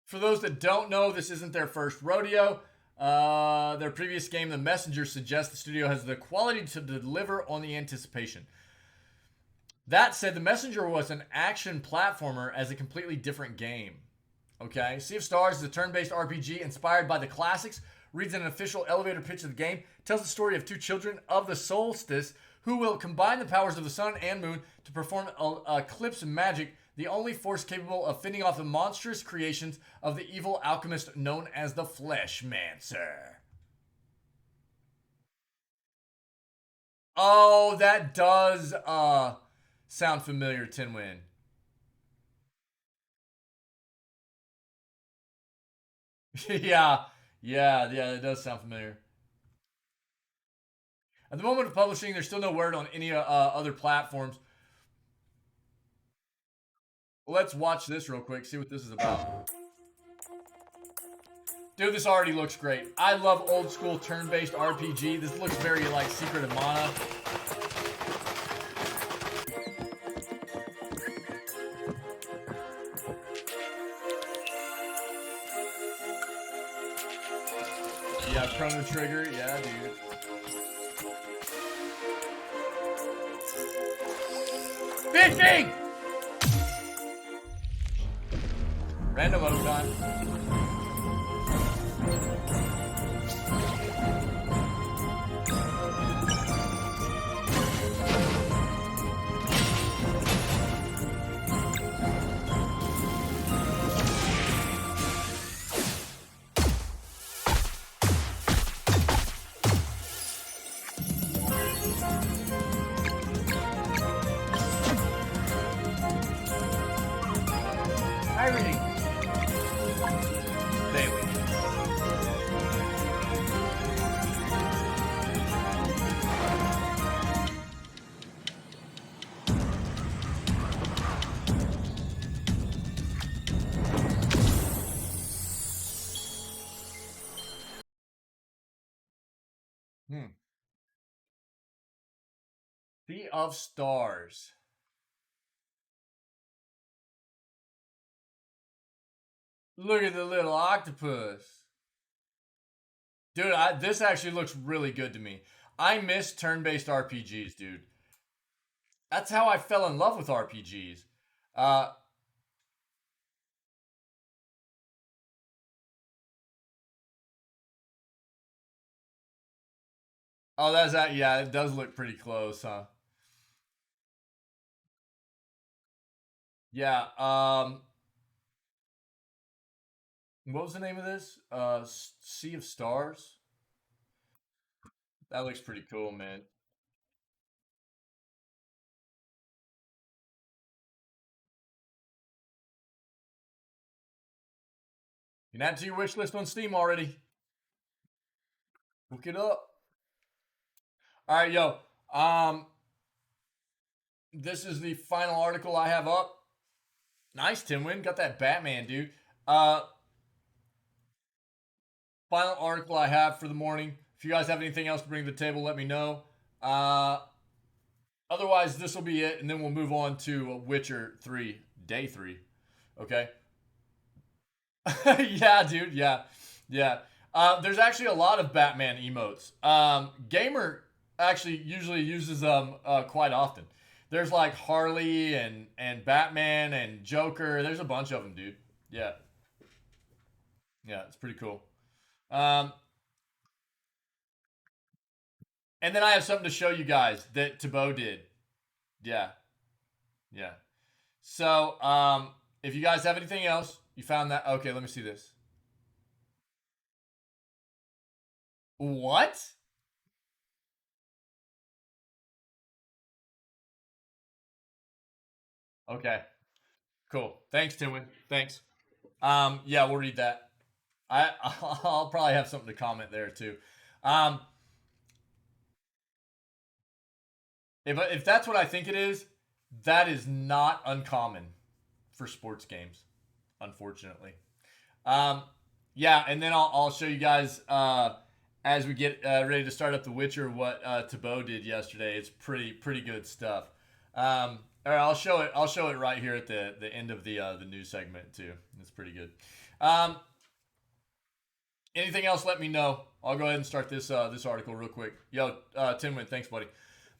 For those that don't know, this isn't their first rodeo. Their previous game, The Messenger, suggests the studio has the quality to deliver on the anticipation. That said, The Messenger was an action platformer as a completely different game. Okay, Sea of Stars is a turn-based RPG inspired by the classics. Reads an official elevator pitch of the game. Tells the story of two children of the solstice who will combine the powers of the sun and moon to perform eclipse magic, the only force capable of fending off the monstrous creations of the evil alchemist known as the Fleshmancer. Oh, that does sound familiar, Tinwin. Yeah, it does sound familiar. At the moment of publishing, there's still no word on any other platforms. Let's watch this real quick, see what this is about. Dude, this already looks great. I love old school turn-based RPG. This looks very like Secret of Mana. Yeah, Chrono Trigger. Yeah, dude. Fishing! Random time. Pirating. Daily. Sea of Stars. Look at the little octopus. Dude, this actually looks really good to me. I miss turn-based RPGs, dude. That's how I fell in love with RPGs. Uh, oh, that's that. Yeah, it does look pretty close, huh? Yeah. What was the name of this? Sea of Stars. That looks pretty cool, man. You can add to your wish list on Steam already. Look it up. All right, yo. Um, this is the final article I have up. Nice, Timwin. Got that Batman, dude. Uh, Final article I have for the morning. If you guys have anything else to bring to the table, let me know. Uh, Otherwise, this will be it, and then we'll move on to Witcher 3, Day 3. Okay? Yeah, dude. Yeah. There's actually a lot of Batman emotes. Gamer actually usually uses them quite often. There's like Harley and Batman and Joker. There's a bunch of them, dude. Yeah, yeah, it's pretty cool. Um, and then I have something to show you guys that Tabo did. Yeah, yeah. So, if you guys have anything else, you found that. Okay, let me see this. What? Okay, cool. Thanks, Timwin. Thanks. Yeah, we'll read that. I I'll probably have something to comment there too. Um, if that's what I think it is, that is not uncommon for sports games, unfortunately. Um, yeah, and then I'll show you guys as we get ready to start up The Witcher what Tabo did yesterday. It's pretty good stuff. All right, I'll show it. I'll show it right here at the end of the news segment too. It's pretty good. Um, Anything else? Let me know. I'll go ahead and start this article real quick. Yo, Tinwin, thanks, buddy.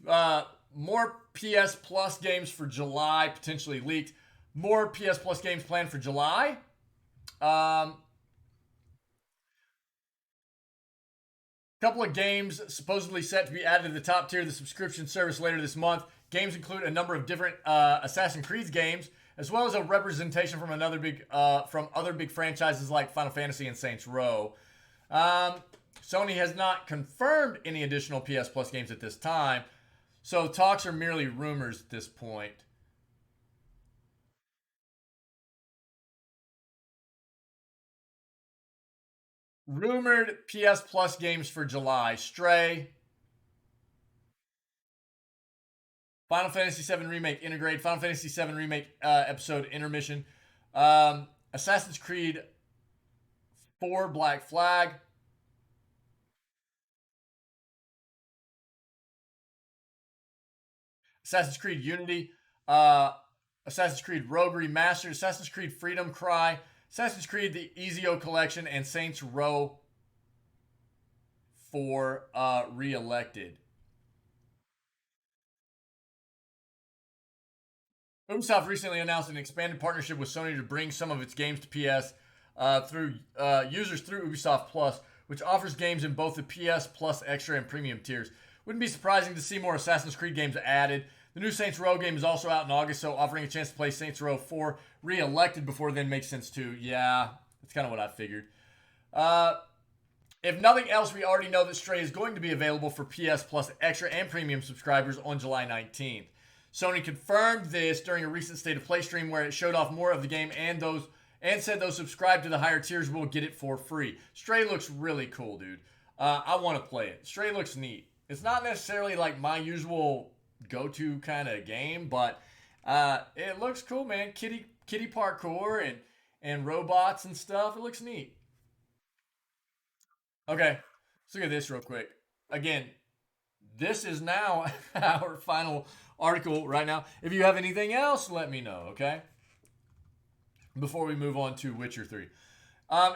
Uh, More PS Plus games for July potentially leaked. More PS Plus games planned for July. Um, Couple of games supposedly set to be added to the top tier of the subscription service later this month. Games include a number of different Assassin's Creed games, as well as a representation from from other big franchises like Final Fantasy and Saints Row. Um, Sony has not confirmed any additional PS Plus games at this time, so talks are merely rumors at this point. Rumored PS Plus games for July: Stray, Final Fantasy VII Remake Integrate, Final Fantasy VII Remake Episode Intermission, Assassin's Creed 4 Black Flag, Assassin's Creed Unity, uh, Assassin's Creed Rogue Remastered, Assassin's Creed Freedom Cry, Assassin's Creed the Ezio Collection, and Saints Row 4 Re-elected. Ubisoft recently announced an expanded partnership with Sony to bring some of its games to PS through users through Ubisoft Plus, which offers games in both the PS Plus Extra and Premium tiers. Wouldn't be surprising to see more Assassin's Creed games added. The new Saints Row game is also out in August, so offering a chance to play Saints Row 4 Re-elected before then makes sense too. Yeah, that's kind of what I figured. Uh, if nothing else, we already know that Stray is going to be available for PS Plus Extra and Premium subscribers on July 19th. Sony confirmed this during a recent State of Play stream where it showed off more of the game and said those subscribed to the higher tiers will get it for free. Stray looks really cool, dude. I want to play it. Stray looks neat. It's not necessarily like my usual go-to kind of game, but it looks cool, man. Kitty parkour and robots and stuff. It looks neat. Okay, let's look at this real quick. Again, this is now our final article right now. If you have anything else, let me know, okay? Before we move on to Witcher 3.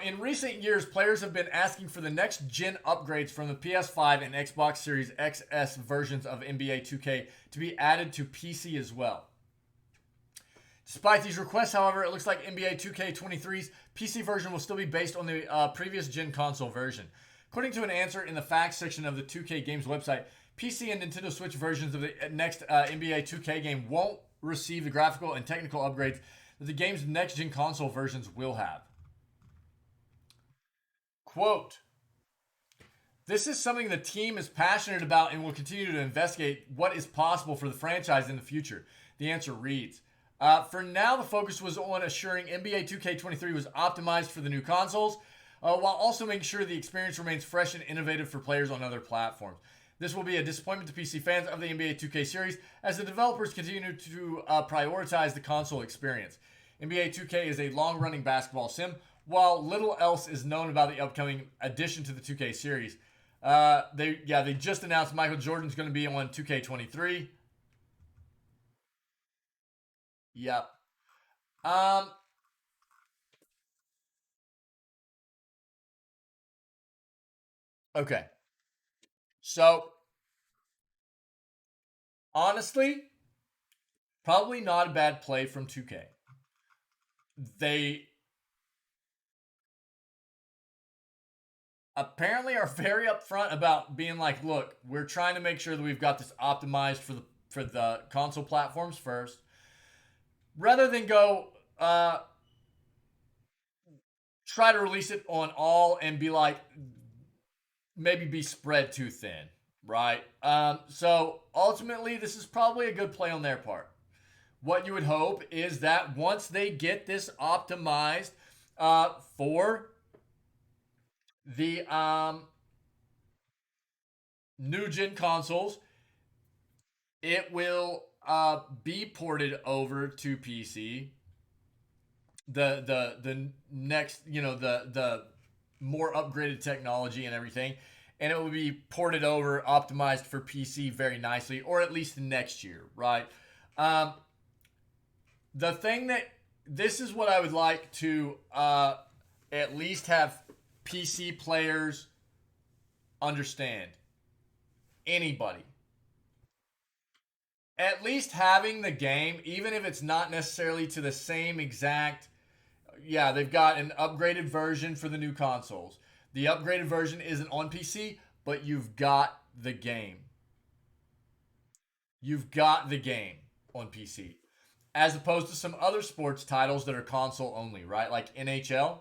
In recent years, players have been asking for the next gen upgrades from the PS5 and Xbox Series XS versions of NBA 2K to be added to PC as well. Despite these requests, however, it looks like NBA 2K23's PC version will still be based on the previous gen console version. According to an answer in the facts section of the 2K Games website, PC and Nintendo Switch versions of the next NBA 2K game won't receive the graphical and technical upgrades that the game's next gen console versions will have. Quote, this is something the team is passionate about and will continue to investigate what is possible for the franchise in the future. The answer reads, for now, the focus was on assuring NBA 2K23 was optimized for the new consoles, while also making sure the experience remains fresh and innovative for players on other platforms. This will be a disappointment to PC fans of the NBA 2K series as the developers continue to prioritize the console experience. NBA 2K is a long-running basketball sim, while little else is known about the upcoming addition to the 2K series. They just announced Michael Jordan's going to be on 2K23. Yep. Um. Okay. So honestly, Probably not a bad play from 2K. They apparently are very upfront about being like, look, we're trying to make sure that we've got this optimized for the console platforms first, rather than go try to release it on all and be like maybe be spread too thin, right? So ultimately, this is probably a good play on their part. What you would hope is that once they get this optimized for the new gen consoles, it will be ported over to PC. The next, the more upgraded technology and everything, and it will be ported over, optimized for PC very nicely, or at least next year, right? Um, the thing that this is what I would like to at least have PC players understand. Anybody, at least having the game, even if it's not necessarily to the same exact. Yeah, they've got an upgraded version for the new consoles. The upgraded version isn't on PC, but you've got the game. You've got the game on PC. As opposed to some other sports titles that are console only, right? Like NHL.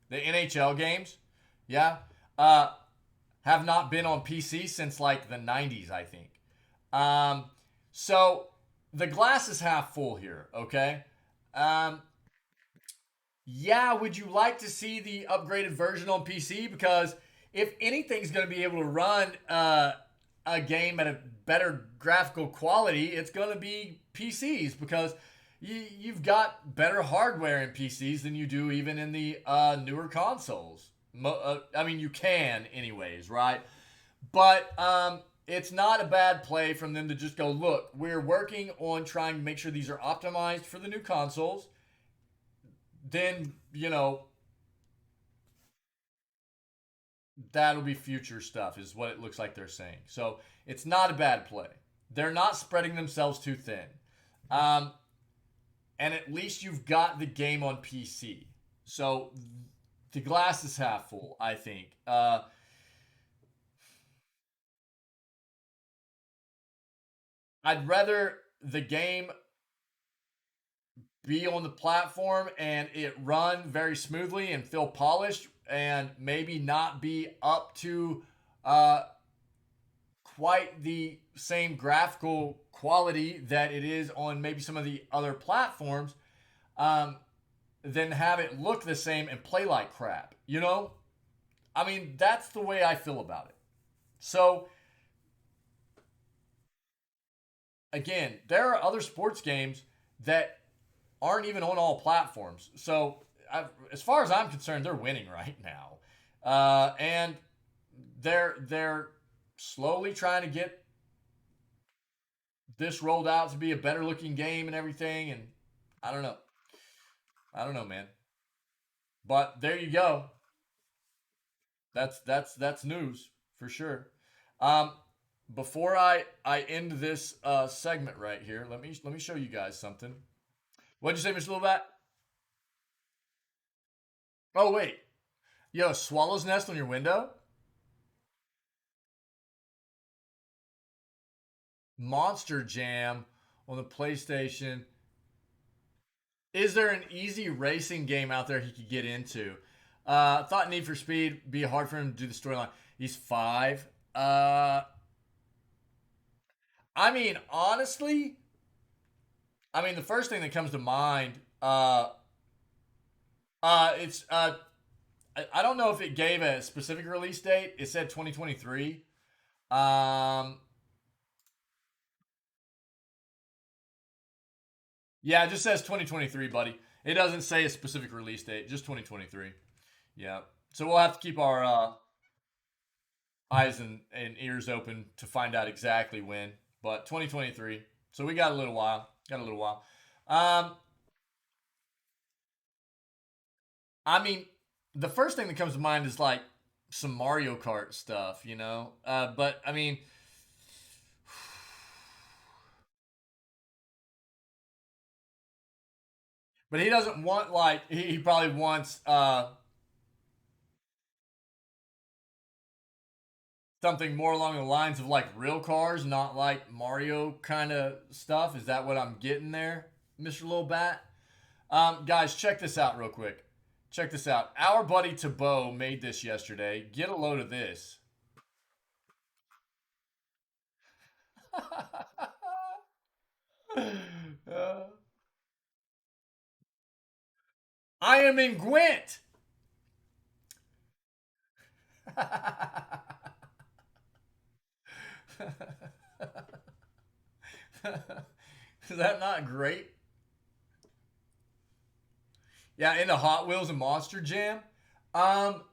The NHL games, yeah, have not been on PC since like the 90s, I think. Um, so the glass is half full here, okay? Um, yeah, would you like to see the upgraded version on PC? Because if anything's going to be able to run a game at a better graphical quality, it's going to be PCs because you've got better hardware in PCs than you do even in the newer consoles. I mean, you can, anyways, right? But it's not a bad play from them to just go, look, we're working on trying to make sure these are optimized for the new consoles. Then, that'll be future stuff, is what it looks like they're saying. So it's not a bad play. They're not spreading themselves too thin. Um, and at least you've got the game on PC. So the glass is half full, I think. I'd rather the game be on the platform and it run very smoothly and feel polished and maybe not be up to uh, quite the same graphical quality that it is on maybe some of the other platforms, um, then have it look the same and play like crap. I mean, that's the way I feel about it. So, again, there are other sports games that aren't even on all platforms. So, as far as I'm concerned, they're winning right now, and they're slowly trying to get this rolled out to be a better looking game and everything. And I don't know, I don't know, man. But there you go. That's news for sure. Um, before I end this segment right here, let me show you guys something. What'd you say, Mr. Littlebat? Oh wait, you have a swallow's nest on your window? Monster Jam on the PlayStation. Is there an easy racing game out there he could get into? Thought Need for Speed be hard for him to do the storyline. He's 5. I mean, honestly, I mean the first thing that comes to mind, it's I don't know if it gave a specific release date. It said 2023. Um, yeah, it just says 2023, buddy. It doesn't say a specific release date, just 2023. Yeah. So we'll have to keep our eyes and ears open to find out exactly when. But 2023. So we got a little while. Got a little while. Um, I mean, the first thing that comes to mind is like some Mario Kart stuff. But I mean, But he doesn't want like he probably wants something more along the lines of like real cars, not like Mario kind of stuff. Is that what I'm getting there, Mr. Little Bat? Guys, check this out real quick. Check this out. Our buddy Tabo made this yesterday. Get a load of this. I am in Gwent. Is that not great? Yeah, into Hot Wheels and Monster Jam. Um,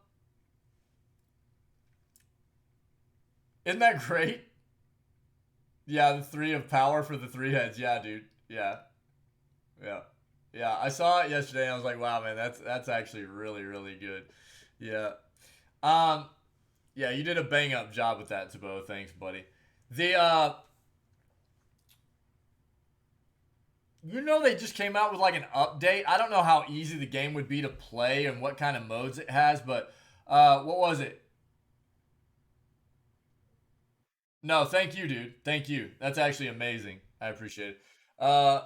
isn't that great? Yeah, the three of power for the three heads. Yeah, dude. Yeah, yeah, yeah. I saw it yesterday. And I was like, wow, man, that's actually really really good. Yeah. Um. Yeah, you did a bang up job with that, Tabo. Thanks, buddy. The they just came out with like an update. I don't know how easy the game would be to play and what kind of modes it has, but what was it? No, thank you, dude. Thank you. That's actually amazing. I appreciate it. Uh,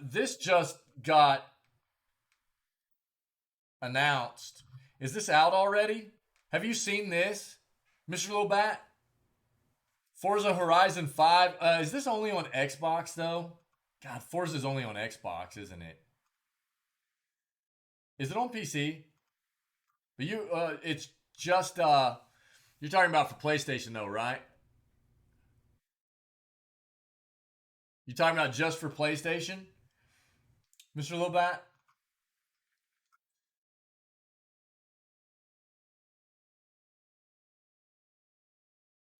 this just got announced. Is this out already? Have you seen this, Mr. Little Bat? Forza Horizon 5. Is this only on Xbox though? God, Forza's only on Xbox, isn't it? Is it on PC? But it's just you're talking about for PlayStation though, right? You talking about just for PlayStation, Mr. Little Bat?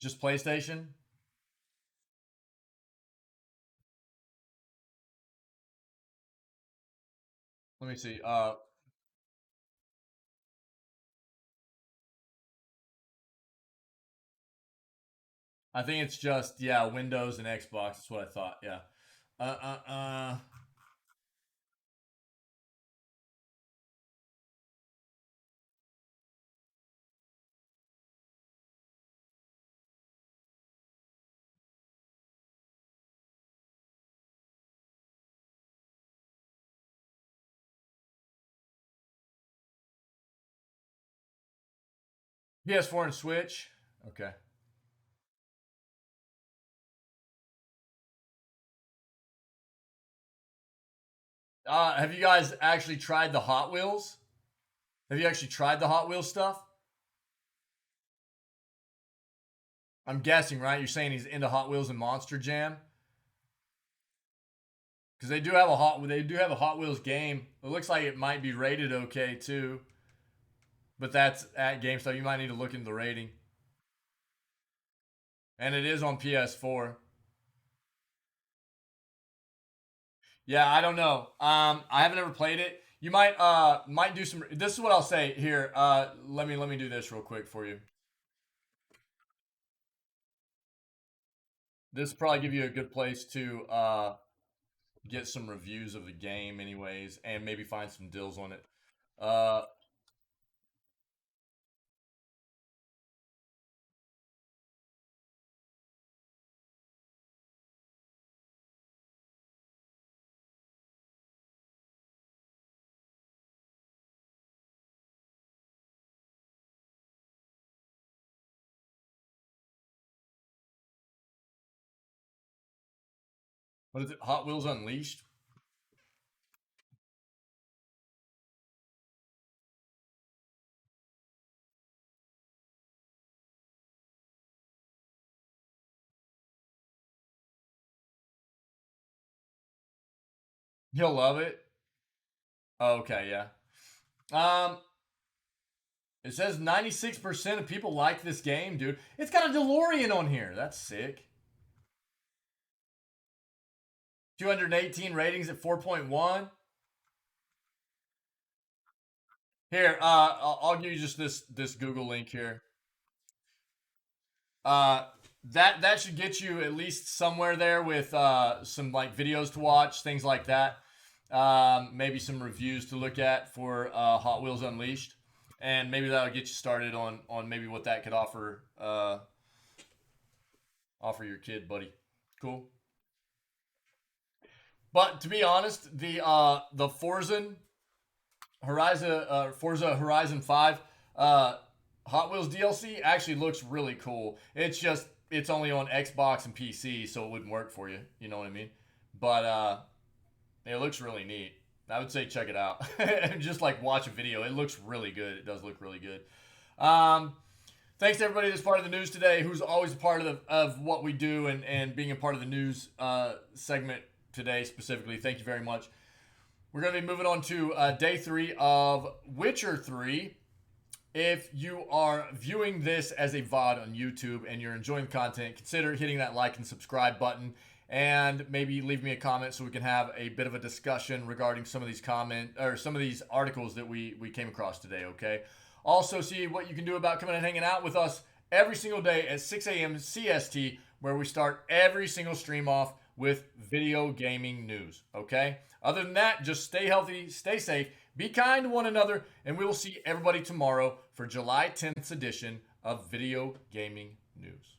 Just PlayStation? Let me see. I think it's just Windows and Xbox. That's what I thought. Yeah. Uh, uh, uh. PS4 and Switch. Okay. Have you guys actually tried the Hot Wheels? Have you actually tried the Hot Wheels stuff? I'm guessing, right? You're saying he's into Hot Wheels and Monster Jam because they do have a Hot Wheels game. It looks like it might be rated okay too, but that's at GameStop. You might need to look into the rating, and it is on PS4. Yeah, I don't know. I haven't ever played it. You might do some. This is what I'll say here. Let me do this real quick for you. This will probably give you a good place to get some reviews of the game, anyways, and maybe find some deals on it. Uh, what is it? Hot Wheels Unleashed. He'll love it. Oh, okay, yeah. Um, it says 96% of people like this game, dude. It's got a DeLorean on here. That's sick. 218 ratings at 4.1. Here, I'll give you just this Google link here. That should get you at least somewhere there with some like videos to watch, things like that. Maybe some reviews to look at for Hot Wheels Unleashed, and maybe that'll get you started on maybe what that could offer your kid, buddy. Cool. But to be honest, the Forza Horizon 5 Hot Wheels DLC actually looks really cool. It's just it's only on Xbox and PC, so it wouldn't work for you. You know what I mean? But it looks really neat. I would say check it out. Just like watch a video. It looks really good. It does look really good. Um, Thanks to everybody that's part of the news today, who's always a part of what we do and being a part of the news segment today specifically. Thank you very much. We're going to be moving on to day 3 of Witcher 3. If you are viewing this as a VOD on YouTube and you're enjoying the content, consider hitting that like and subscribe button, and maybe leave me a comment so we can have a bit of a discussion regarding some of these articles that we came across today, okay? Also, see what you can do about coming and hanging out with us every single day at 6 a.m. CST, where we start every single stream off with video gaming news, okay? Other than that, just stay healthy, stay safe, be kind to one another, and we will see everybody tomorrow for July 10th edition of Video Gaming News.